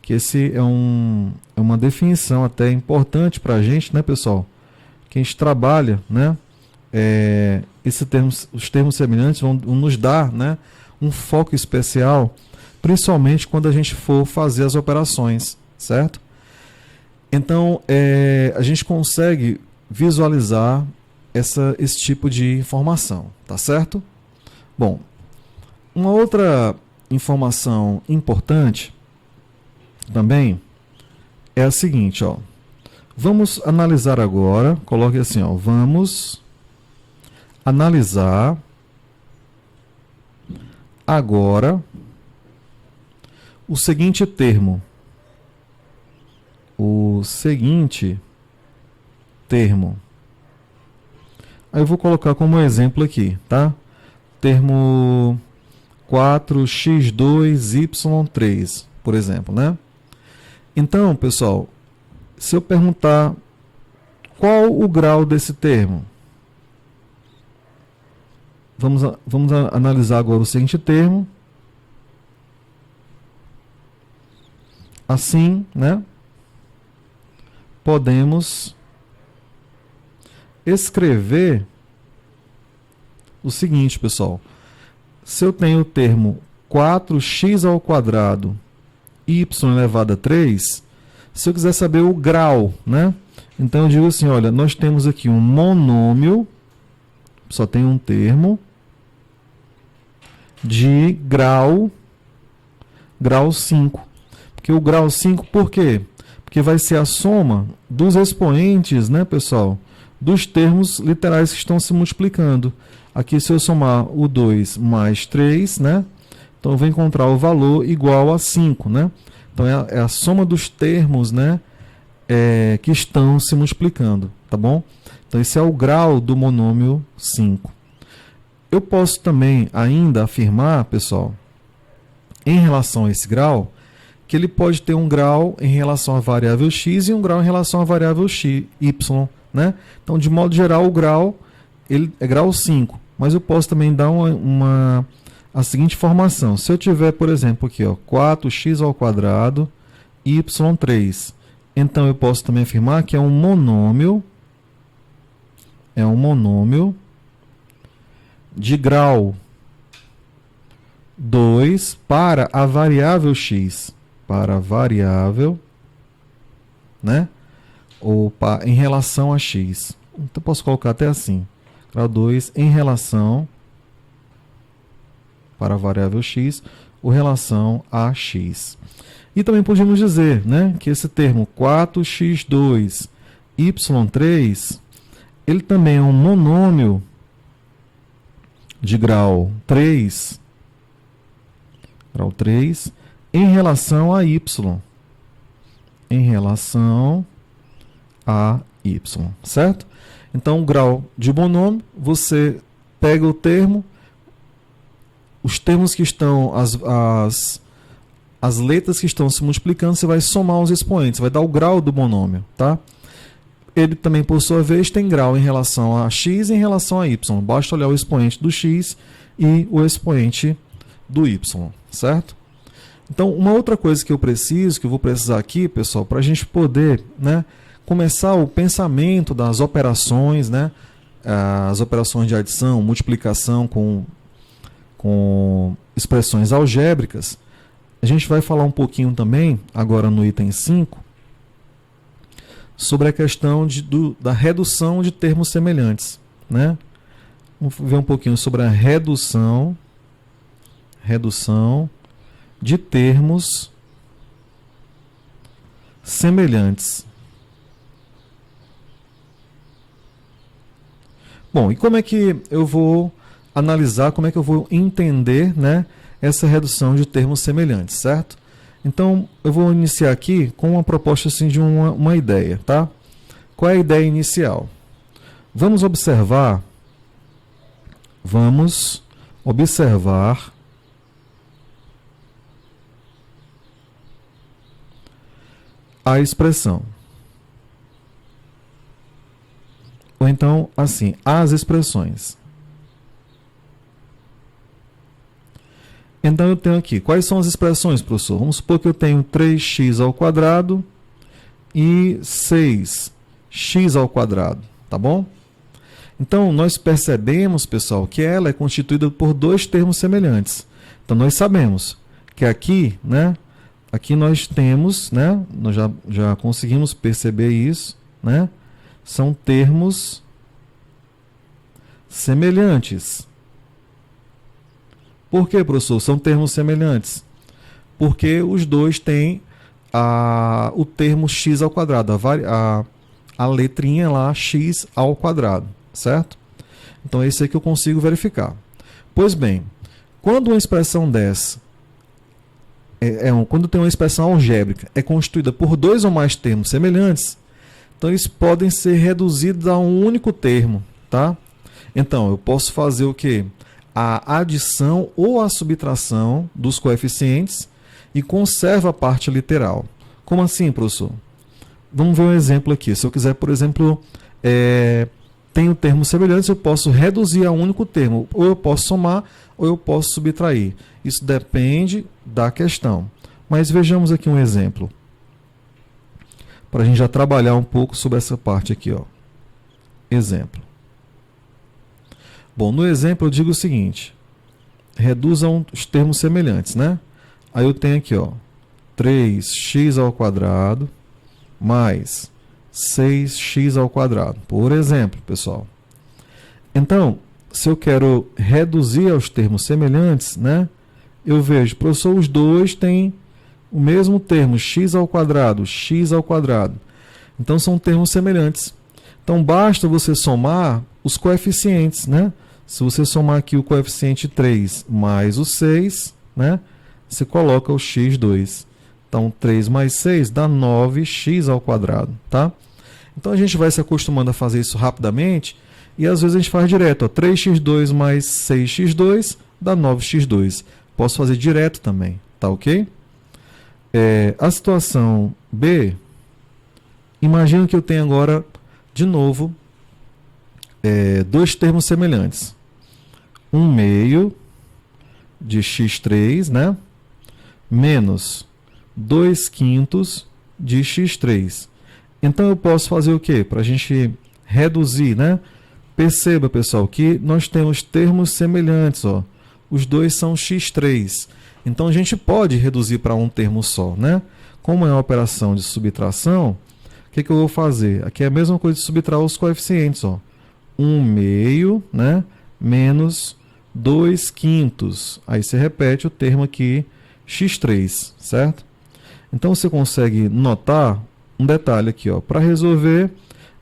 Que esse é uma definição até importante para a gente, né, pessoal? Que a gente trabalha, né? Os termos semelhantes vão nos dar, né, um foco especial, principalmente quando a gente for fazer as operações, certo? Então, a gente consegue visualizar esse tipo de informação, tá certo? Bom, uma outra informação importante também é a seguinte, ó. Vamos analisar agora, coloque assim, ó, vamos analisar agora o seguinte termo. Aí eu vou colocar como exemplo aqui, tá? Termo 4x2y3, por exemplo, né? Então, pessoal, se eu perguntar qual o grau desse termo, vamos analisar agora o seguinte termo. Assim, né? Podemos escrever o seguinte, pessoal. Se eu tenho o termo 4x ao quadrado y elevado a 3, se eu quiser saber o grau, né? Então eu digo assim, olha, nós temos aqui um monômio, só tem um termo, de grau 5. Porque o grau 5, por quê? Porque vai ser a soma dos expoentes, né, pessoal, dos termos literais que estão se multiplicando. Aqui, se eu somar o 2 mais 3, né, então eu vou encontrar o valor igual a 5, né? Então é a soma dos termos, né, que estão se multiplicando, tá bom? Então esse é o grau do monômio 5. Eu posso também ainda afirmar, pessoal, em relação a esse grau, que ele pode ter um grau em relação à variável x e um grau em relação à variável y, né? Então, de modo geral, o grau ele é grau 5, mas eu posso também dar a seguinte informação. Se eu tiver, por exemplo, aqui, ó, 4x ao quadrado, y3, então eu posso também afirmar que é um monômio de grau 2 para a variável x, para a variável, né? Ou em relação a x. Então, posso colocar até assim, grau 2 em relação para a variável x, ou relação a x. E também podemos dizer, né, que esse termo 4x2, y3, ele também é um monômio de grau 3 em relação a y. Certo? Então, o grau de monômio, você pega o termo, os termos que estão, as letras que estão se multiplicando, você vai somar os expoentes, vai dar o grau do monômio, tá? Ele também, por sua vez, tem grau em relação a x e em relação a y. Basta olhar o expoente do x e o expoente do y, certo? Então, uma outra coisa que eu vou precisar aqui, pessoal, para a gente poder, né, começar o pensamento das operações, né, as operações de adição, multiplicação com expressões algébricas, a gente vai falar um pouquinho também, agora no item 5, sobre a questão da redução de termos semelhantes, né? Vamos ver um pouquinho sobre a redução de termos semelhantes. Bom, e como é que eu vou analisar, como é que eu vou entender, né, essa redução de termos semelhantes, certo? Então, eu vou iniciar aqui com uma proposta assim, de uma ideia, tá? Qual é a ideia inicial? Vamos observar a expressão. Ou então, assim, as expressões. Então, eu tenho aqui, quais são as expressões, professor? Vamos supor que eu tenho 3x ao quadrado e 6x ao quadrado, tá bom? Então, nós percebemos, pessoal, que ela é constituída por dois termos semelhantes. Então, nós sabemos que aqui, né, aqui nós temos, né, nós já conseguimos perceber isso, né, são termos semelhantes. Por que, professor? São termos semelhantes. Porque os dois têm o termo x ao quadrado, a letrinha lá, x ao quadrado, certo? Então, esse aqui eu consigo verificar. Pois bem, quando uma expressão dessa, quando tem uma expressão algébrica, é constituída por dois ou mais termos semelhantes, então eles podem ser reduzidos a um único termo, tá? Então, eu posso fazer o quê? A adição ou a subtração dos coeficientes e conserva a parte literal. Como assim, professor? Vamos ver um exemplo aqui. Se eu quiser, por exemplo, tenho termos semelhantes, eu posso reduzir a um único termo. Ou eu posso somar, ou eu posso subtrair. Isso depende da questão. Mas vejamos aqui um exemplo. Para a gente já trabalhar um pouco sobre essa parte aqui, ó. Exemplo. Bom, no exemplo eu digo o seguinte, reduzam os termos semelhantes, né? Aí eu tenho aqui, ó, 3x ao quadrado mais 6x ao quadrado, por exemplo, pessoal. Então, se eu quero reduzir aos termos semelhantes, né? Eu vejo, professor, os dois têm o mesmo termo, x ao quadrado, x ao quadrado. Então são termos semelhantes. Então basta você somar os coeficientes, né? Se você somar aqui o coeficiente 3 mais o 6, né? Você coloca o x2. Então 3 mais 6 dá 9x ao quadrado, tá? Então a gente vai se acostumando a fazer isso rapidamente e às vezes a gente faz direto, ó, 3x2 mais 6x2 dá 9x2. Posso fazer direto também, tá ok? A situação B, imagino que eu tenho agora, de novo, dois termos semelhantes. 1/2 de x3, né? Menos 2/5 de x3. Então eu posso fazer o quê? Para a gente reduzir, né? Perceba, pessoal, que nós temos termos semelhantes, ó. Os dois são x3. Então a gente pode reduzir para um termo só, né? Como é uma operação de subtração, o que eu vou fazer? Aqui é a mesma coisa de subtrair os coeficientes, ó. 1/2, né? Menos 2/5. Aí você repete o termo aqui, x3, certo? Então você consegue notar um detalhe aqui, ó. Para resolver,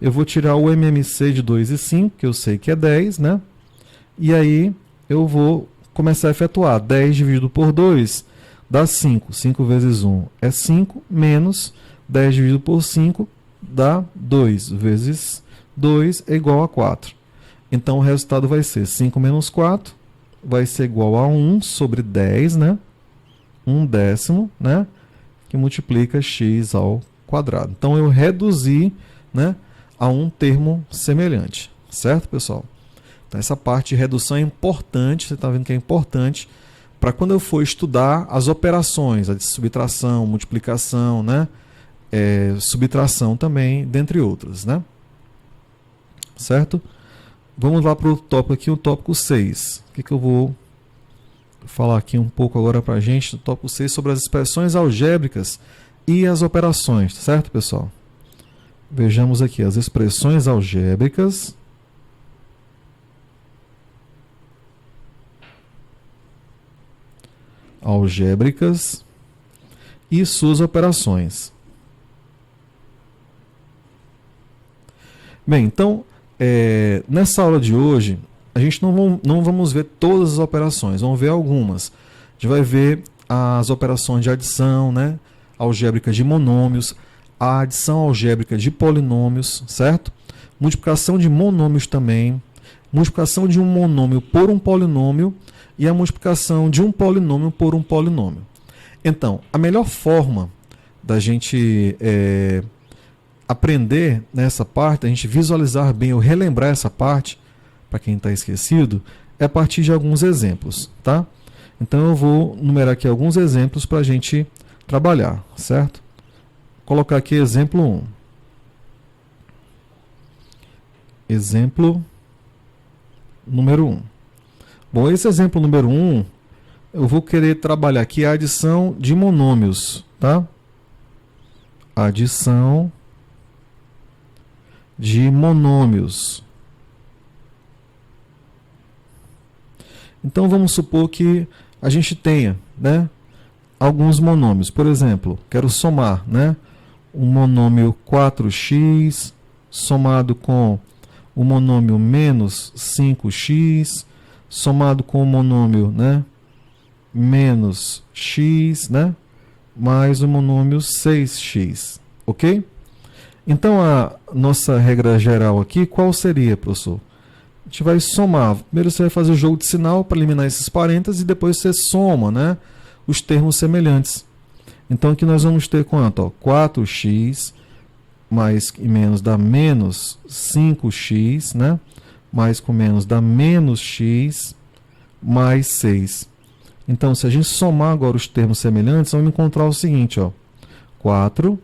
eu vou tirar o MMC de 2 e 5, que eu sei que é 10, né? E aí eu vou começar a efetuar. 10 dividido por 2 dá 5. 5 vezes 1 é 5, menos 10 dividido por 5 dá 2, vezes 2 é igual a 4. Então o resultado vai ser 5 menos 4, vai ser igual a 1 sobre 10, né? 1/10, né? Que multiplica x ao quadrado. Então eu reduzi, né, a um termo semelhante, certo, pessoal? Então essa parte de redução é importante, você está vendo que é importante para quando eu for estudar as operações, a de subtração, multiplicação, né, subtração também, dentre outras, né? Certo? Vamos lá para o tópico aqui, o tópico 6. O que eu vou falar aqui um pouco agora para a gente, no tópico 6, sobre as expressões algébricas e as operações, certo, pessoal? Vejamos aqui as expressões algébricas e suas operações. Bem, então, nessa aula de hoje, a gente não vamos ver todas as operações, vamos ver algumas. A gente vai ver as operações de adição, né? Algébrica de monômios, a adição algébrica de polinômios, certo? Multiplicação de monômios também, multiplicação de um monômio por um polinômio e a multiplicação de um polinômio por um polinômio. Então, a melhor forma da gente aprender nessa parte, a gente visualizar bem ou relembrar essa parte, para quem está esquecido, é a partir de alguns exemplos, tá? Então eu vou numerar aqui alguns exemplos para a gente trabalhar, certo? Vou colocar aqui exemplo 1. Exemplo número 1. Bom, esse exemplo número 1, eu vou querer trabalhar aqui a adição de monômios, tá? Adição de monômios. Então vamos supor que a gente tenha, né, alguns monômios. Por exemplo, quero somar, né, um monômio 4x somado com o monômio menos 5x somado com o monômio, né, menos x, né, mais o monômio 6x, ok? Então a nossa regra geral aqui, qual seria, professor? A gente vai somar. Primeiro você vai fazer o jogo de sinal para eliminar esses parênteses e depois você soma, né, os termos semelhantes. Então aqui nós vamos ter quanto? Ó, 4x mais e menos dá menos 5x, né? Mais com menos dá menos x mais 6. Então se a gente somar agora os termos semelhantes, vamos encontrar o seguinte, ó, 4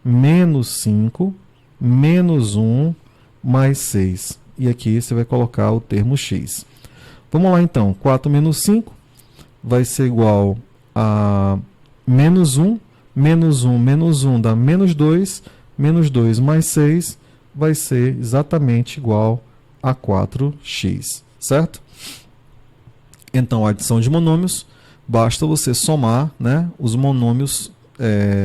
menos 5 menos 1 mais 6. E aqui você vai colocar o termo x. Vamos lá então, 4 menos 5 vai ser igual a menos 1, menos 1, menos 1 dá menos 2 mais 6 vai ser exatamente igual a 4x. certo? Então, a adição de monômios, basta você somar, né, os monômios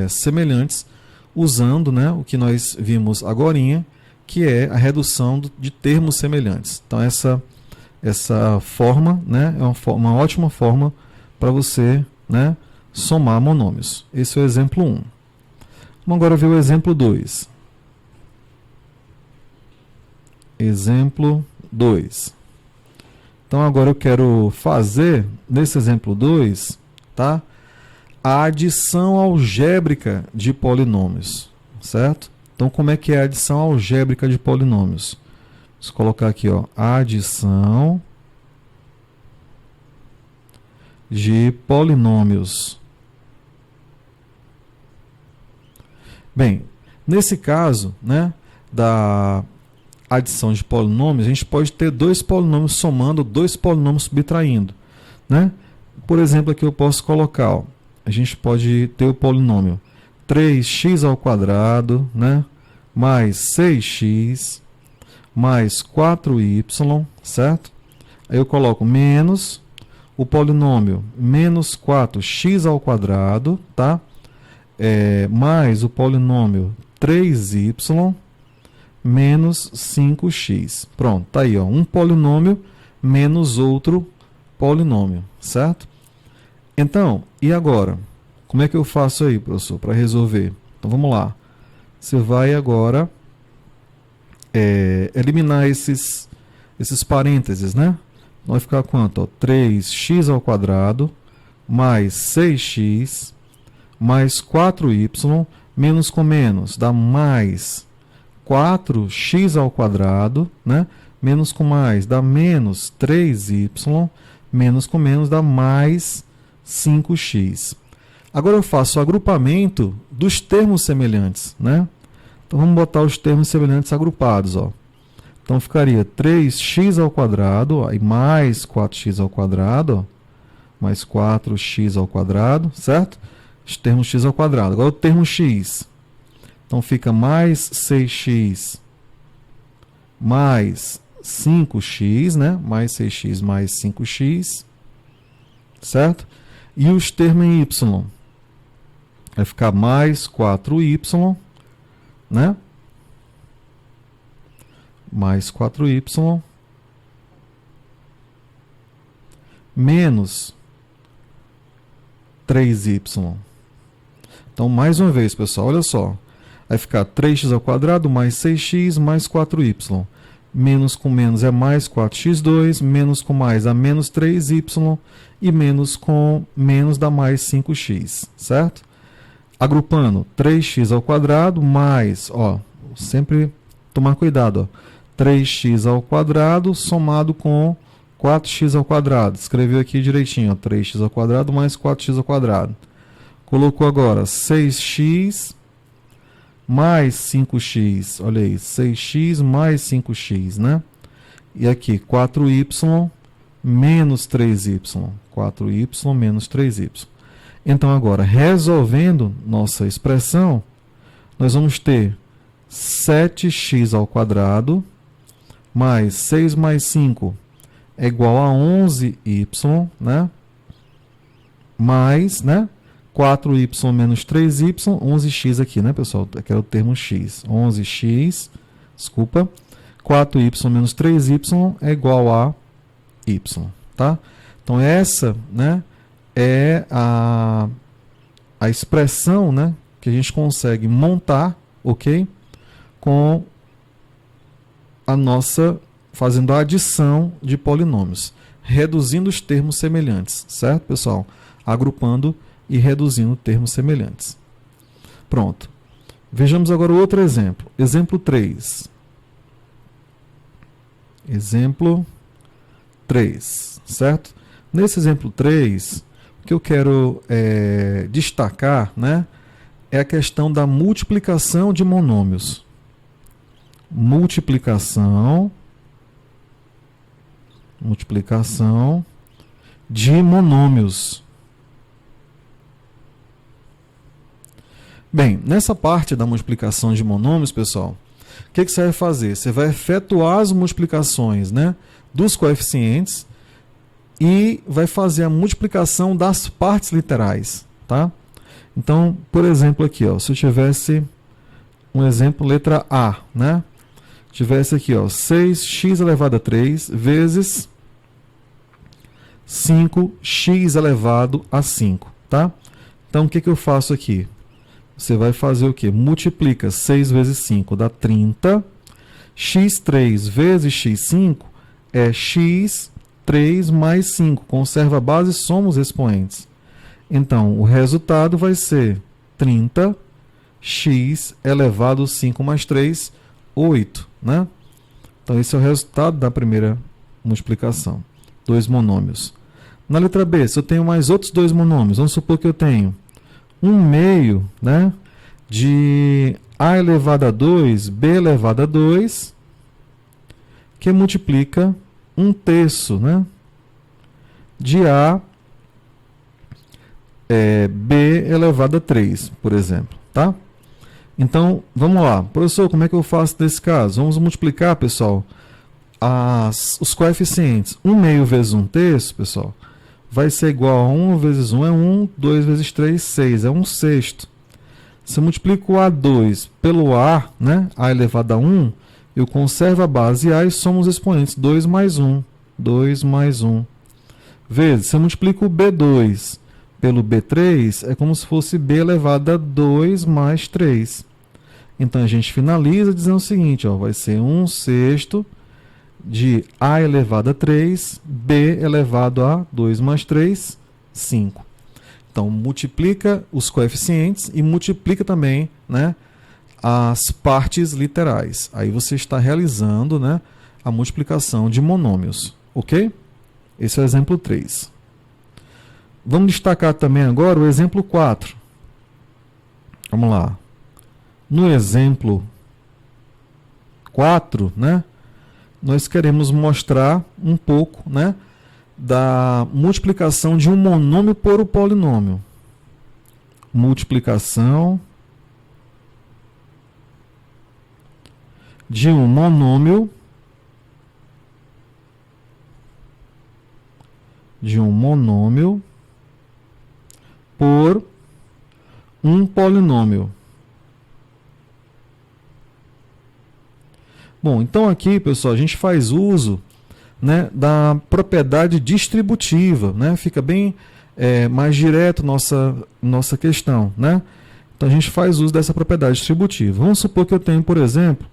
semelhantes usando, né, o que nós vimos agorinha, que é a redução de termos semelhantes. Então, essa forma, né, é uma ótima forma para você, né, somar monômios. Esse é o exemplo 1. Vamos agora ver o exemplo 2. Exemplo 2. Então, agora eu quero fazer, nesse exemplo 2, tá, a adição algébrica de polinômios, certo? Então, como é que é a adição algébrica de polinômios? Vamos colocar aqui, ó, adição de polinômios. Bem, nesse caso, né, da adição de polinômios, a gente pode ter dois polinômios somando, dois polinômios subtraindo, né? Por exemplo, aqui eu posso colocar, ó, a gente pode ter o polinômio 3x ao quadrado, né, mais 6x mais 4y, certo? Aí eu coloco menos o polinômio menos 4x ao quadrado, tá? Mais o polinômio 3y menos 5x. Pronto, tá aí, ó, um polinômio menos outro polinômio, certo? Então, e agora? Como é que eu faço aí, professor, para resolver? Então, vamos lá. Você vai agora eliminar esses parênteses, né? Vai ficar quanto? Ó, 3x ao quadrado mais 6x mais 4y menos com menos dá mais 4x ao quadrado, né? Menos com mais dá menos 3y, menos com menos dá mais 5x. Agora eu faço o agrupamento dos termos semelhantes, né? Então vamos botar os termos semelhantes agrupados, ó. Então ficaria 3x ao quadrado, ó, e mais 4x ao quadrado, ó, mais 4x ao quadrado, certo? Os termos x ao quadrado. Agora o termo x. Então fica mais 6x mais 5x, né? Mais 6x mais 5x, certo? E os termos em y. Vai ficar mais 4y, né? Mais 4y menos 3y. Então, mais uma vez, pessoal, olha só. Vai ficar 3x ao quadrado mais 6x mais 4y. Menos com menos é mais 4x2, menos com mais dá menos 3y e menos com menos dá mais 5x, certo? Agrupando 3x ao quadrado mais, ó, sempre tomar cuidado, ó, 3x ao quadrado somado com 4x ao quadrado. Escreveu aqui direitinho, ó, 3x ao quadrado mais 4x ao quadrado. Colocou agora 6x mais 5x, olha aí, 6x mais 5x, né? E aqui 4y menos 3y, 4y menos 3y. Então agora, resolvendo nossa expressão, nós vamos ter 7x ao quadrado mais 6 mais 5 é igual a 11y, né? Mais, né? 4y menos 3y, 11x aqui, né, pessoal? Aqui era o termo x. 11x, desculpa. 4y menos 3y é igual a y, tá? Então, essa, né, é a expressão, né, que a gente consegue montar, ok? Com a nossa, fazendo a adição de polinômios, reduzindo os termos semelhantes, certo, pessoal? Agrupando e reduzindo termos semelhantes. Pronto. Vejamos agora outro exemplo. Exemplo 3. Exemplo 3, certo? Nesse exemplo 3, o que eu quero destacar, né, é a questão da multiplicação de monômios. Multiplicação de monômios. Bem, nessa parte da multiplicação de monômios, pessoal, O que você vai fazer? Você vai efetuar as multiplicações, né, dos coeficientes e vai fazer a multiplicação das partes literais, tá? Então, por exemplo, aqui, ó, se eu tivesse um exemplo, letra A, né? Tivesse aqui, ó, 6x elevado a 3 vezes 5x elevado a 5, tá? Então, o que eu faço aqui? Você vai fazer o quê? Multiplica 6 vezes 5 dá 30. x3 vezes x5 é x3 mais 5. Conserva a base, soma os expoentes. Então, o resultado vai ser 30x elevado a 5 mais 3, 8, né? Então, esse é o resultado da primeira multiplicação. Dois monômios. Na letra B, se eu tenho mais outros dois monômios, vamos supor que eu tenho 1/2, né, de a elevado a 2, b elevado a 2, que multiplica 1/3, né, de a b elevado a 3, por exemplo, tá? Então, vamos lá. Professor, como é que eu faço nesse caso? Vamos multiplicar, pessoal, os coeficientes. 1/2 vezes 1/3, pessoal, vai ser igual a 1 vezes 1 é 1, 2 vezes 3, 6, é 1/6. Se eu multiplico o A2 pelo A, né, A elevado a 1, eu conservo a base A e somo os expoentes. 2 mais 1, 2 mais 1. Vezes, se eu multiplico o B2 pelo B3, é como se fosse B elevado a 2 mais 3. Então, a gente finaliza dizendo o seguinte, ó, vai ser 1/6 de A elevado a 3, B elevado a 2 mais 3, 5. Então, multiplica os coeficientes e multiplica também, né, as partes literais. Aí você está realizando, né, a multiplicação de monômios, ok? Esse é o exemplo 3. Vamos destacar também agora o exemplo 4. Vamos lá. No exemplo 4, né, nós queremos mostrar um pouco, né, da multiplicação de um monômio por um polinômio. Multiplicação de um monômio por um polinômio. Bom, então aqui, pessoal, a gente faz uso, né, da propriedade distributiva, né? Fica bem mais direto nossa questão, né? Então a gente faz uso dessa propriedade distributiva. Vamos supor que eu tenho, por exemplo,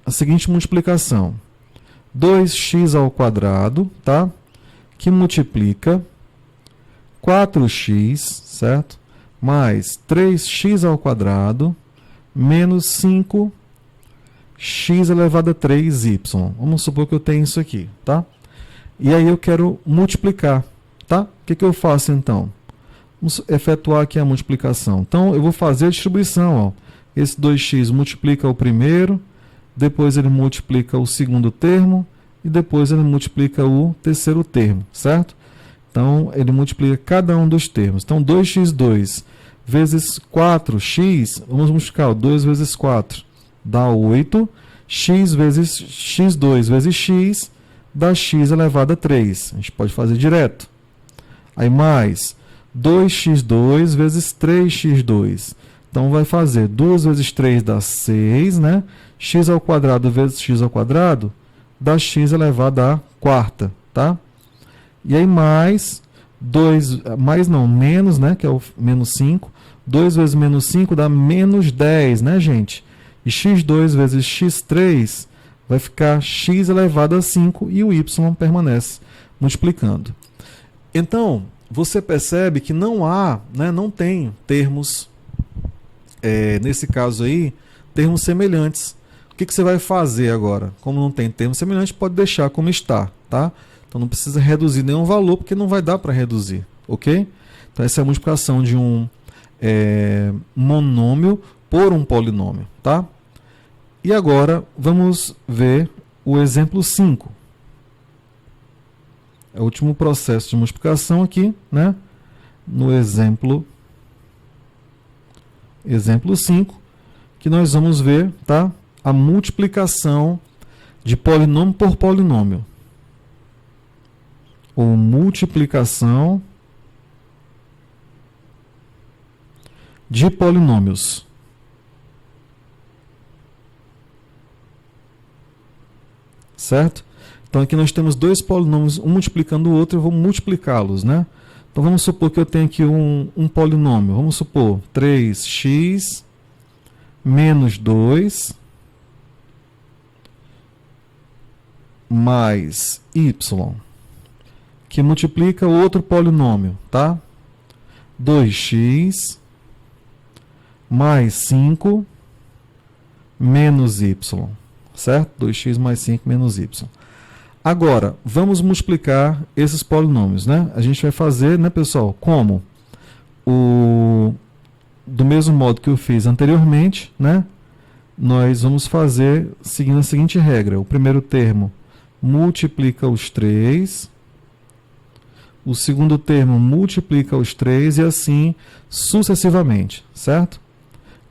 a seguinte multiplicação: 2x ao quadrado, tá? Que multiplica 4x, certo? Mais 3x ao quadrado menos 5x elevado a 3y. Vamos supor que eu tenho isso aqui, tá? E aí eu quero multiplicar, tá? O que eu faço então? Vamos efetuar aqui a multiplicação. Então eu vou fazer a distribuição, ó. Esse 2x multiplica o primeiro, depois ele multiplica o segundo termo e depois ele multiplica o terceiro termo, certo? Então ele multiplica cada um dos termos. Então 2x2 vezes 4x, vamos multiplicar, 2 vezes 4 dá 8, x vezes x2 vezes x dá x elevado a 3. A gente pode fazer direto. Aí mais 2x2 vezes 3x2. Então vai fazer 2 vezes 3 dá 6, né? X ao quadrado vezes x ao quadrado dá x elevado a quarta, tá? E aí mais menos, né? Que é o menos 5. 2 vezes menos 5 dá menos 10, né, gente? E x2 vezes x3 vai ficar x elevado a 5 e o y permanece multiplicando. Então, você percebe que não há, né, não tem termos, nesse caso aí, termos semelhantes. O que você vai fazer agora? Como não tem termo semelhante, pode deixar como está, tá? Então não precisa reduzir nenhum valor, porque não vai dar para reduzir, ok? Então essa é a multiplicação de um monômio por um polinômio, tá? E agora vamos ver o exemplo 5. É o último processo de multiplicação aqui, né? No exemplo 5, que nós vamos ver, tá? A multiplicação de polinômio por polinômio. Ou multiplicação de polinômios. Certo? Então aqui nós temos dois polinômios, um multiplicando o outro, eu vou multiplicá-los, né? Então vamos supor que eu tenho aqui um polinômio, vamos supor 3x menos 2 mais y, que multiplica o outro polinômio, tá? 2x mais 5 menos y, certo? 2x mais 5 menos y. Agora, vamos multiplicar esses polinômios, né? A gente vai fazer, né, pessoal, como? Do mesmo modo que eu fiz anteriormente, né? Nós vamos fazer seguindo a seguinte regra. O primeiro termo multiplica os 3, o segundo termo multiplica os 3 e assim sucessivamente, certo?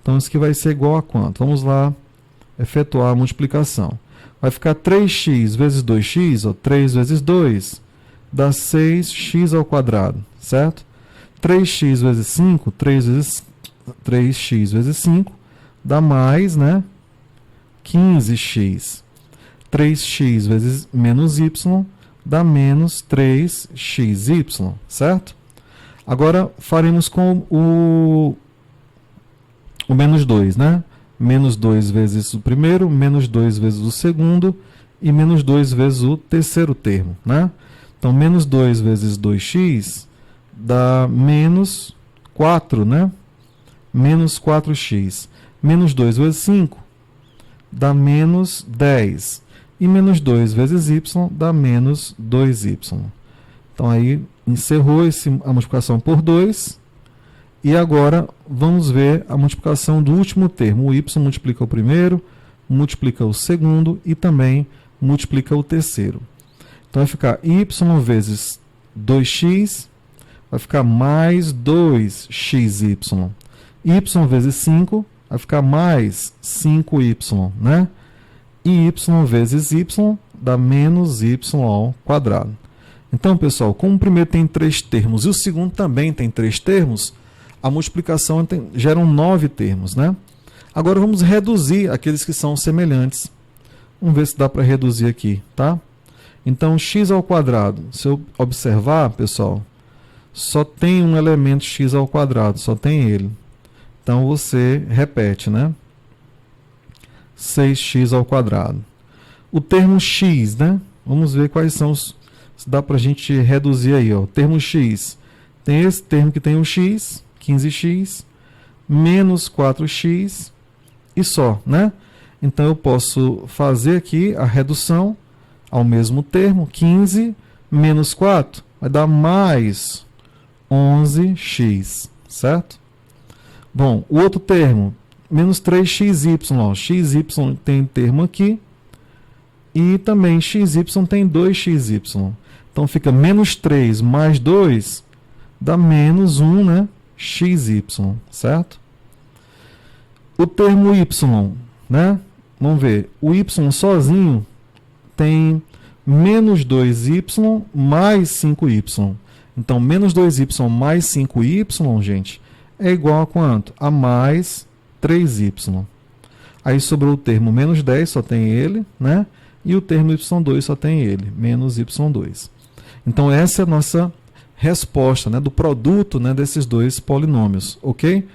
Então, isso aqui vai ser igual a quanto? Vamos lá efetuar a multiplicação. Vai ficar 3x vezes 2x, ou 3 vezes 2, dá 6x ao quadrado, certo? 3x vezes 5, 3x vezes 5, dá mais, né? 15x. 3x vezes menos y, dá menos 3xy, certo? Agora, faremos com o menos 2, né? Menos 2 vezes o primeiro, menos 2 vezes o segundo e menos 2 vezes o terceiro termo, né? Então, menos 2 vezes 2x dá menos 4, né? Menos 4x. Menos 2 vezes 5 dá menos 10. E menos 2 vezes y dá menos 2y. Então, aí encerrou a multiplicação por 2. E agora vamos ver a multiplicação do último termo. O y multiplica o primeiro, multiplica o segundo e também multiplica o terceiro. Então vai ficar y vezes 2x, vai ficar mais 2xy. Y vezes 5 vai ficar mais 5y, né? E y vezes y dá menos y ao quadrado. Então, pessoal, como o primeiro tem 3 termos e o segundo também tem 3 termos, a multiplicação gera 9 termos, né? Agora vamos reduzir aqueles que são semelhantes. Vamos ver se dá para reduzir aqui, tá? Então, x ao quadrado, se eu observar, pessoal, só tem um elemento x ao quadrado, só tem ele. Então, você repete, né? 6x ao quadrado. O termo x, né? Vamos ver quais são os... Se dá para a gente reduzir aí, ó. O termo x, tem esse termo que tem o x... 15x, menos 4x e só, né? Então, eu posso fazer aqui a redução ao mesmo termo, 15 menos 4, vai dar mais 11x, certo? Bom, o outro termo, menos 3xy, ó, xy tem termo aqui, e também xy tem 2xy. Então, fica menos 3 mais 2, dá menos 1, né? xy, certo? O termo y, né? Vamos ver, o y sozinho tem menos 2y mais 5y. Então, menos 2y mais 5y, gente, é igual a quanto? A mais 3y. Aí sobrou o termo menos 10, só tem ele, né? E o termo y2 só tem ele, menos y2. Então, essa é a nossa resposta, né, do produto, né, desses dois polinômios, ok?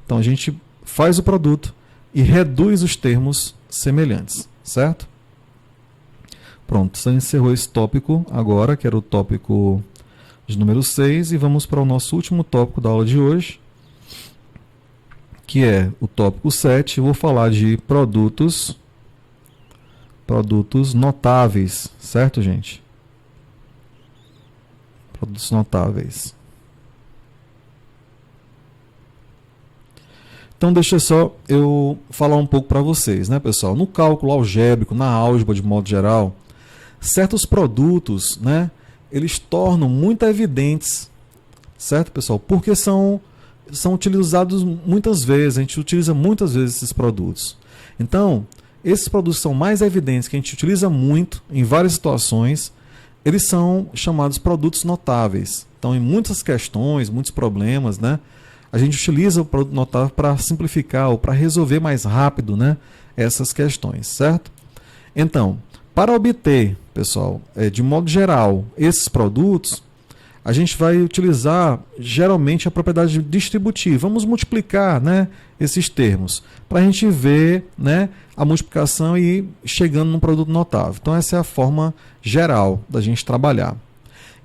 Então a gente faz o produto e reduz os termos semelhantes, certo? Pronto, você encerrou esse tópico agora, que era o tópico de número 6, e vamos para o nosso último tópico da aula de hoje, que é o tópico 7. Eu vou falar de produtos notáveis, certo, gente? Produtos notáveis. Então, deixa só eu falar um pouco para vocês, né, pessoal? No cálculo algébrico, na álgebra de modo geral, certos produtos, né, eles tornam muito evidentes, certo, pessoal? Porque são utilizados muitas vezes, a gente utiliza muitas vezes esses produtos. Então, esses produtos são mais evidentes, que a gente utiliza muito em várias situações, eles são chamados produtos notáveis. Então, em muitas questões, muitos problemas, né, a gente utiliza o produto notável para simplificar ou para resolver mais rápido, né, essas questões, certo? Então, para obter, pessoal, de modo geral, esses produtos, a gente vai utilizar geralmente a propriedade distributiva. Vamos multiplicar, né, esses termos para a gente ver, né, a multiplicação e ir chegando num produto notável. Então essa é a forma geral da gente trabalhar.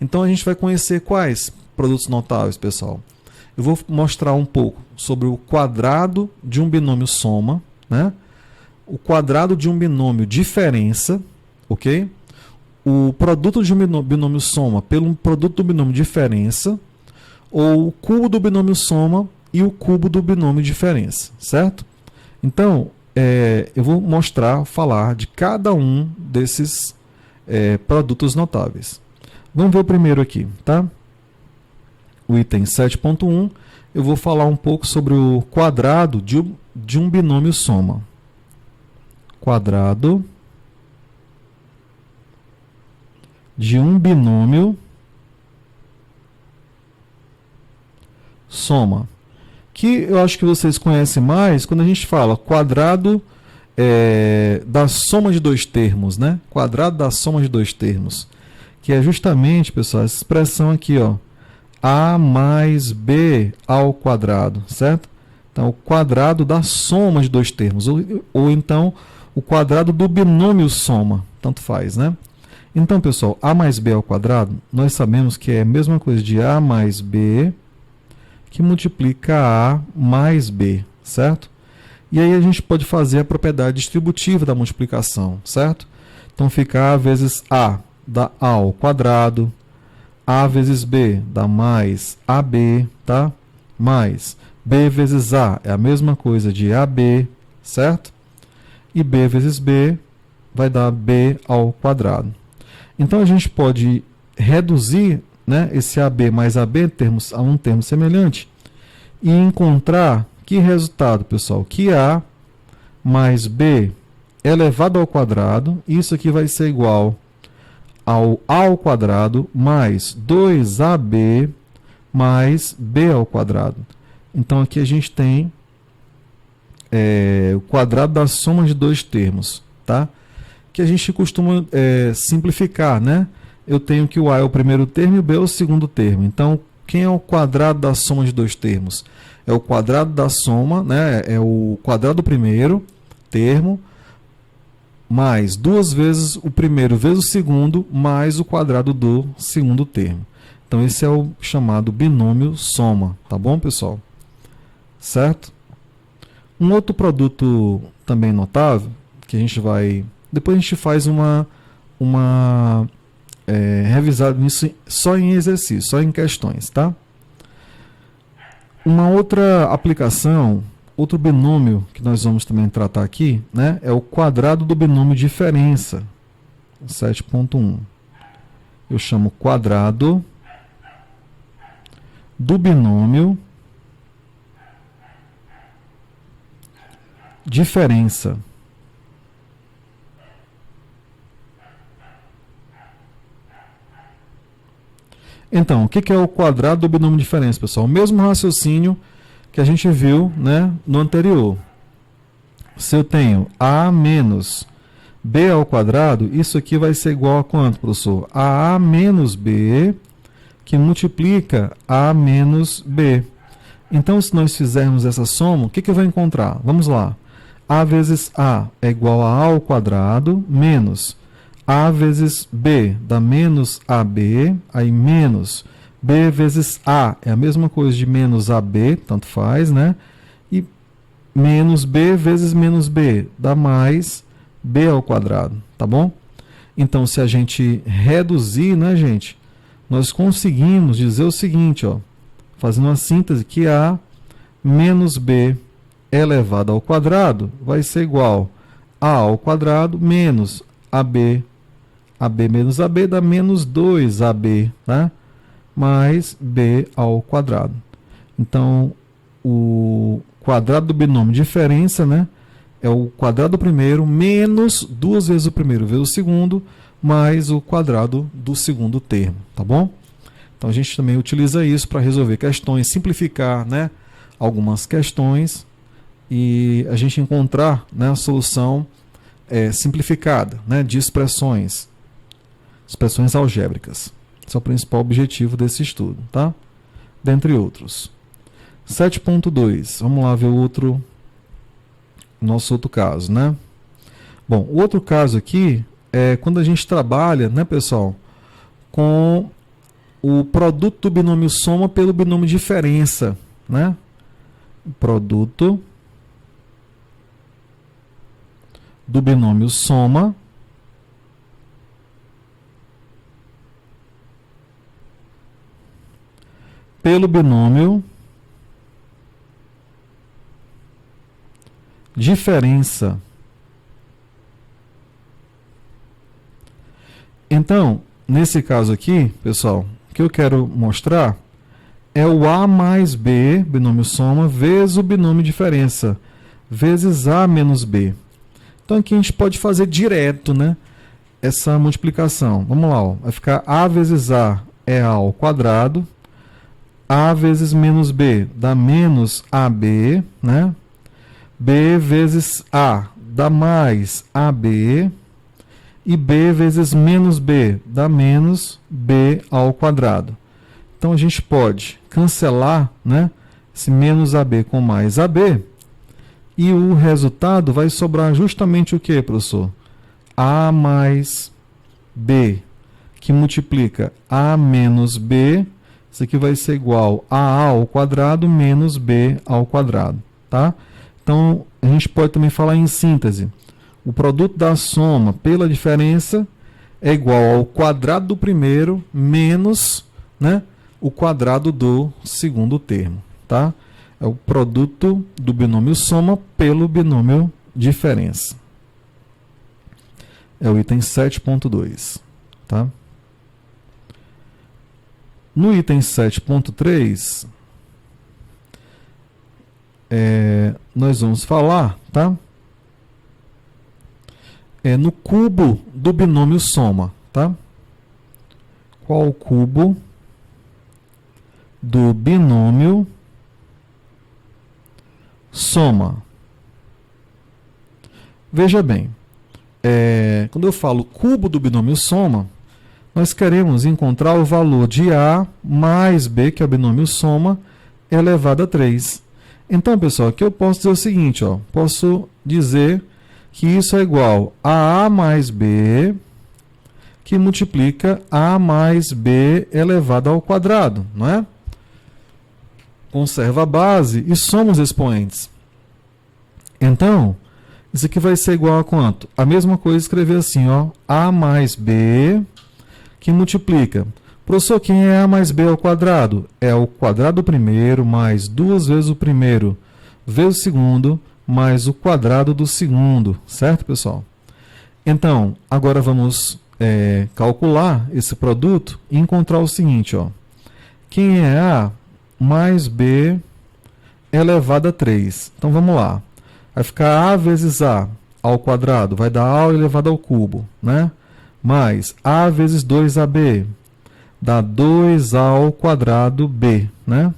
Então a gente vai conhecer quais produtos notáveis, pessoal. Eu vou mostrar um pouco sobre o quadrado de um binômio soma, né, o quadrado de um binômio diferença, ok? O produto de um binômio soma pelo produto do binômio diferença, ou o cubo do binômio soma e o cubo do binômio diferença, certo? Então, eu vou falar de cada um desses produtos notáveis. Vamos ver o primeiro aqui, tá? O item 7.1, eu vou falar um pouco sobre o quadrado de um binômio soma. Quadrado de um binômio soma, que eu acho que vocês conhecem mais quando a gente fala quadrado da soma de dois termos, né? Quadrado da soma de dois termos, que é justamente, pessoal, essa expressão aqui, ó, a mais b ao quadrado, certo? Então, o quadrado da soma de dois termos, ou então o quadrado do binômio soma, tanto faz, né? Então, pessoal, a mais b ao quadrado, nós sabemos que é a mesma coisa de a mais b que multiplica a mais b, certo? E aí a gente pode fazer a propriedade distributiva da multiplicação, certo? Então fica a vezes a dá a ao quadrado, a vezes b dá mais ab, tá? Mais b vezes a é a mesma coisa de ab, certo? E b vezes b vai dar b ao quadrado. Então a gente pode reduzir, né, esse AB mais AB a um termo semelhante e encontrar que resultado, pessoal? Que A mais B elevado ao quadrado, isso aqui vai ser igual ao A ao quadrado mais 2AB mais B ao quadrado. Então aqui a gente tem o quadrado da soma de dois termos, tá? Que a gente costuma simplificar, né? Eu tenho que o A é o primeiro termo e o B é o segundo termo. Então, quem é o quadrado da soma de dois termos? É o quadrado da soma, né? É o quadrado do primeiro termo, mais duas vezes o primeiro vezes o segundo, mais o quadrado do segundo termo. Então, esse é o chamado binômio soma, tá bom, pessoal? Certo? Um outro produto também notável, que a gente vai... Depois a gente faz uma revisada nisso só em exercício, só em questões, tá? Uma outra aplicação, outro binômio que nós vamos também tratar aqui, né, é o quadrado do binômio diferença, 7.1. Eu chamo quadrado do binômio diferença. Então, o que é o quadrado do binômio diferença, pessoal? O mesmo raciocínio que a gente viu, né, no anterior. Se eu tenho a menos b ao quadrado, isso aqui vai ser igual a quanto, professor? A menos b, que multiplica a menos b. Então, se nós fizermos essa soma, o que eu vou encontrar? Vamos lá. A vezes a é igual a ao quadrado, menos a vezes b dá menos ab, aí menos b vezes a é a mesma coisa de menos ab, tanto faz, né? E menos b vezes menos b dá mais b ao quadrado, tá bom? Então, se a gente reduzir, né, gente, nós conseguimos dizer o seguinte, ó, fazendo uma síntese, que a menos b elevado ao quadrado vai ser igual a ao quadrado menos ab menos AB dá menos 2AB, tá? Mais B ao quadrado. Então, o quadrado do binômio diferença, né? É o quadrado do primeiro menos 2 vezes o primeiro vezes o segundo, mais o quadrado do segundo termo, tá bom? Então a gente também utiliza isso para resolver questões, simplificar, né, algumas questões e a gente encontrar, né, a solução simplificada, né, de expressões algébricas. Esse é o principal objetivo desse estudo, tá? Dentre outros. 7.2, vamos lá ver nosso outro caso, né? Bom, o outro caso aqui é quando a gente trabalha, né, pessoal, com o produto do binômio soma pelo binômio diferença, né? O produto do binômio soma pelo binômio diferença. Então, nesse caso aqui, pessoal, o que eu quero mostrar é o A mais B, binômio soma, vezes o binômio diferença, vezes A menos B. Então aqui a gente pode fazer direto, né, essa multiplicação. Vamos lá, ó. Vai ficar A vezes A é A ao quadrado, A vezes menos B dá menos AB, né? B vezes A dá mais AB, e B vezes menos B dá menos B ao quadrado. Então a gente pode cancelar, né, esse menos AB com mais AB, e o resultado vai sobrar justamente o que, professor? A mais B, que multiplica A menos B, isso aqui vai ser igual a A ao quadrado menos B ao quadrado, tá? Então, a gente pode também falar em síntese. O produto da soma pela diferença é igual ao quadrado do primeiro menos, né, o quadrado do segundo termo, tá? É o produto do binômio soma pelo binômio diferença. É o item 7.2, tá? No item 7.3, nós vamos falar, tá? No cubo do binômio soma, tá? Qual o cubo do binômio soma? Veja bem, quando eu falo cubo do binômio soma, nós queremos encontrar o valor de A mais B, que é o binômio soma, elevado a 3. Então, pessoal, aqui eu posso dizer o seguinte, ó, posso dizer que isso é igual a A mais B, que multiplica A mais B elevado ao quadrado, não é? Conserva a base e soma os expoentes. Então, isso aqui vai ser igual a quanto? A mesma coisa escrever assim, ó, A mais B, que multiplica. Professor, quem é A mais B ao quadrado? É o quadrado do primeiro mais 2 vezes o primeiro vezes o segundo mais o quadrado do segundo, certo, pessoal? Então, agora vamos calcular esse produto e encontrar o seguinte, ó. Quem é A mais B elevado a 3? Então, vamos lá. Vai ficar A vezes A ao quadrado, vai dar A elevado ao cubo, né? Mais A vezes 2AB, dá 2A ao quadrado B, né?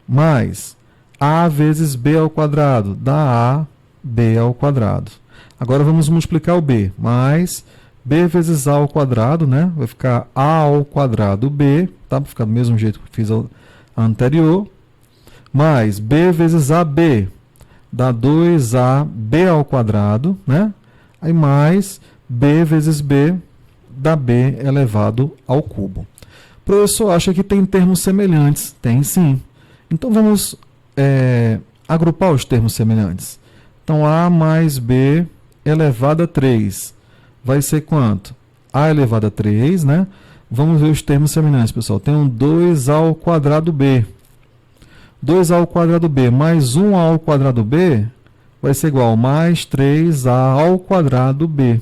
Mais A vezes B ao quadrado, dá AB ao quadrado. Agora vamos multiplicar o B, mais B vezes A ao quadrado, né? Vai ficar A ao quadrado B, tá? Vai ficar do mesmo jeito que fiz a anterior. Mais B vezes AB, dá 2AB ao quadrado, né? Aí mais B vezes B, dá B elevado ao cubo. O professor acha que tem termos semelhantes? Tem sim. Então vamos agrupar os termos semelhantes. Então A mais B elevado a 3 vai ser quanto? A elevado a 3, né? Vamos ver os termos semelhantes, pessoal. Tem um 2A ao quadrado B. 2A ao quadrado B mais 1A ao quadrado B vai ser igual a mais 3A ao quadrado B.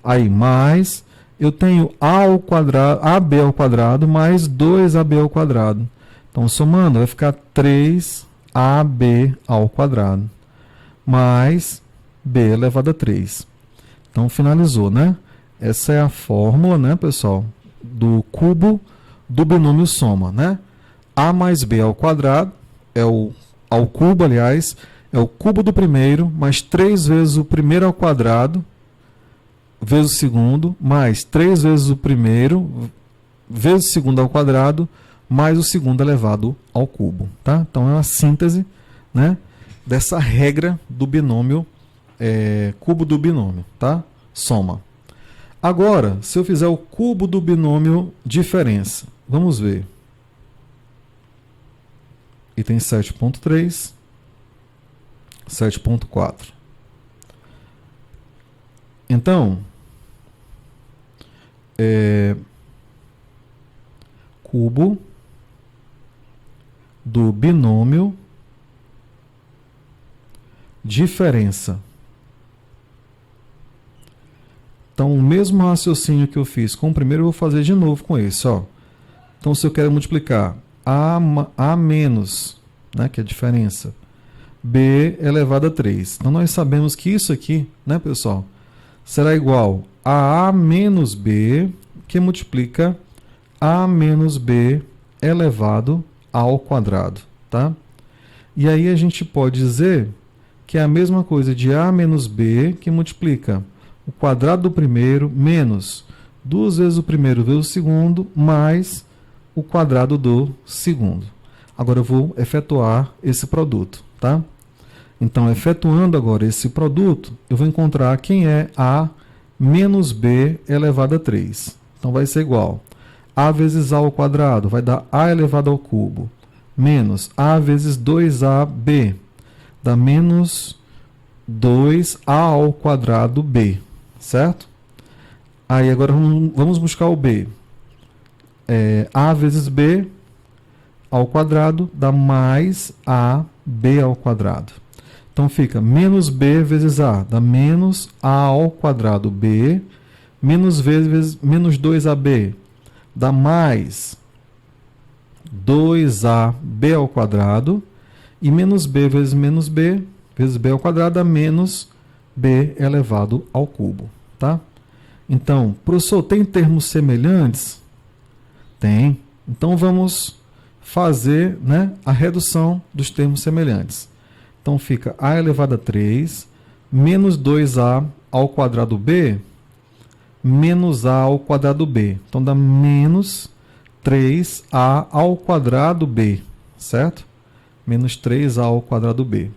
Aí, mais, eu tenho A ao quadrado, AB ao quadrado mais 2AB ao quadrado. Então, somando, vai ficar 3AB AB ao quadrado mais B elevado a 3. Então, finalizou, né? Essa é a fórmula, né, pessoal, do cubo do binômio soma, né? A mais B ao quadrado, ao cubo, aliás, é o cubo do primeiro, mais 3 vezes o primeiro ao quadrado, vezes o segundo, mais 3 vezes o primeiro, vezes o segundo ao quadrado, mais o segundo elevado ao cubo, tá? Então, é uma síntese, né, dessa regra do binômio, cubo do binômio, tá? Soma. Agora, se eu fizer o cubo do binômio diferença, vamos ver. Item 7.3, 7.4. Então, cubo do binômio diferença. Então, o mesmo raciocínio que eu fiz com o primeiro, eu vou fazer de novo com esse. Ó. Então, se eu quero multiplicar A menos, né, que é a diferença, B elevado a 3. Então, nós sabemos que isso aqui, né, pessoal, será igual a menos B, que multiplica A menos B elevado ao quadrado. Tá? E aí a gente pode dizer que é a mesma coisa de A menos B, que multiplica o quadrado do primeiro menos 2 vezes o primeiro vezes o segundo, mais o quadrado do segundo. Agora eu vou efetuar esse produto, tá? Então, efetuando agora esse produto, eu vou encontrar quem é A menos B elevado a 3. Então, vai ser igual A vezes A ao quadrado, vai dar A elevado ao cubo, menos A vezes 2AB, dá menos 2A ao quadrado B, certo? Aí agora vamos buscar o B. A vezes B ao quadrado dá mais AB ao quadrado. Então fica menos B vezes A, dá menos A ao quadrado B, menos V vezes menos 2AB, dá mais 2AB ao quadrado, e menos B vezes B ao quadrado dá menos B elevado ao cubo, tá? Então, professor, tem termos semelhantes? Tem. Então, vamos fazer, né, a redução dos termos semelhantes. Então, fica A elevado a 3, menos 2A ao quadrado B, menos A ao quadrado B. Então, dá menos 3A ao quadrado B, certo? Menos 3A ao quadrado B.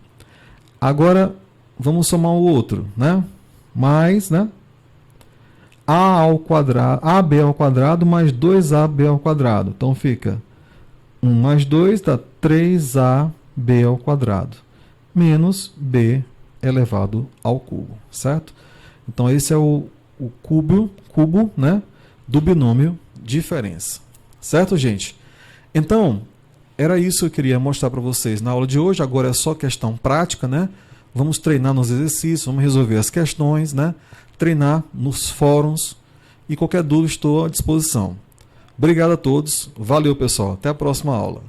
Agora, vamos somar o outro, né? Mais, né? A ao quadrado, AB ao quadrado mais 2AB ao quadrado. Então fica 1 mais 2 dá 3AB ao quadrado, menos B elevado ao cubo, certo? Então esse é o cubo, né, do binômio diferença. Certo, gente? Então, era isso que eu queria mostrar para vocês na aula de hoje. Agora é só questão prática, né? Vamos treinar nos exercícios, vamos resolver as questões, né? Treinar nos fóruns, e qualquer dúvida estou à disposição. Obrigado a todos, valeu pessoal, até a próxima aula.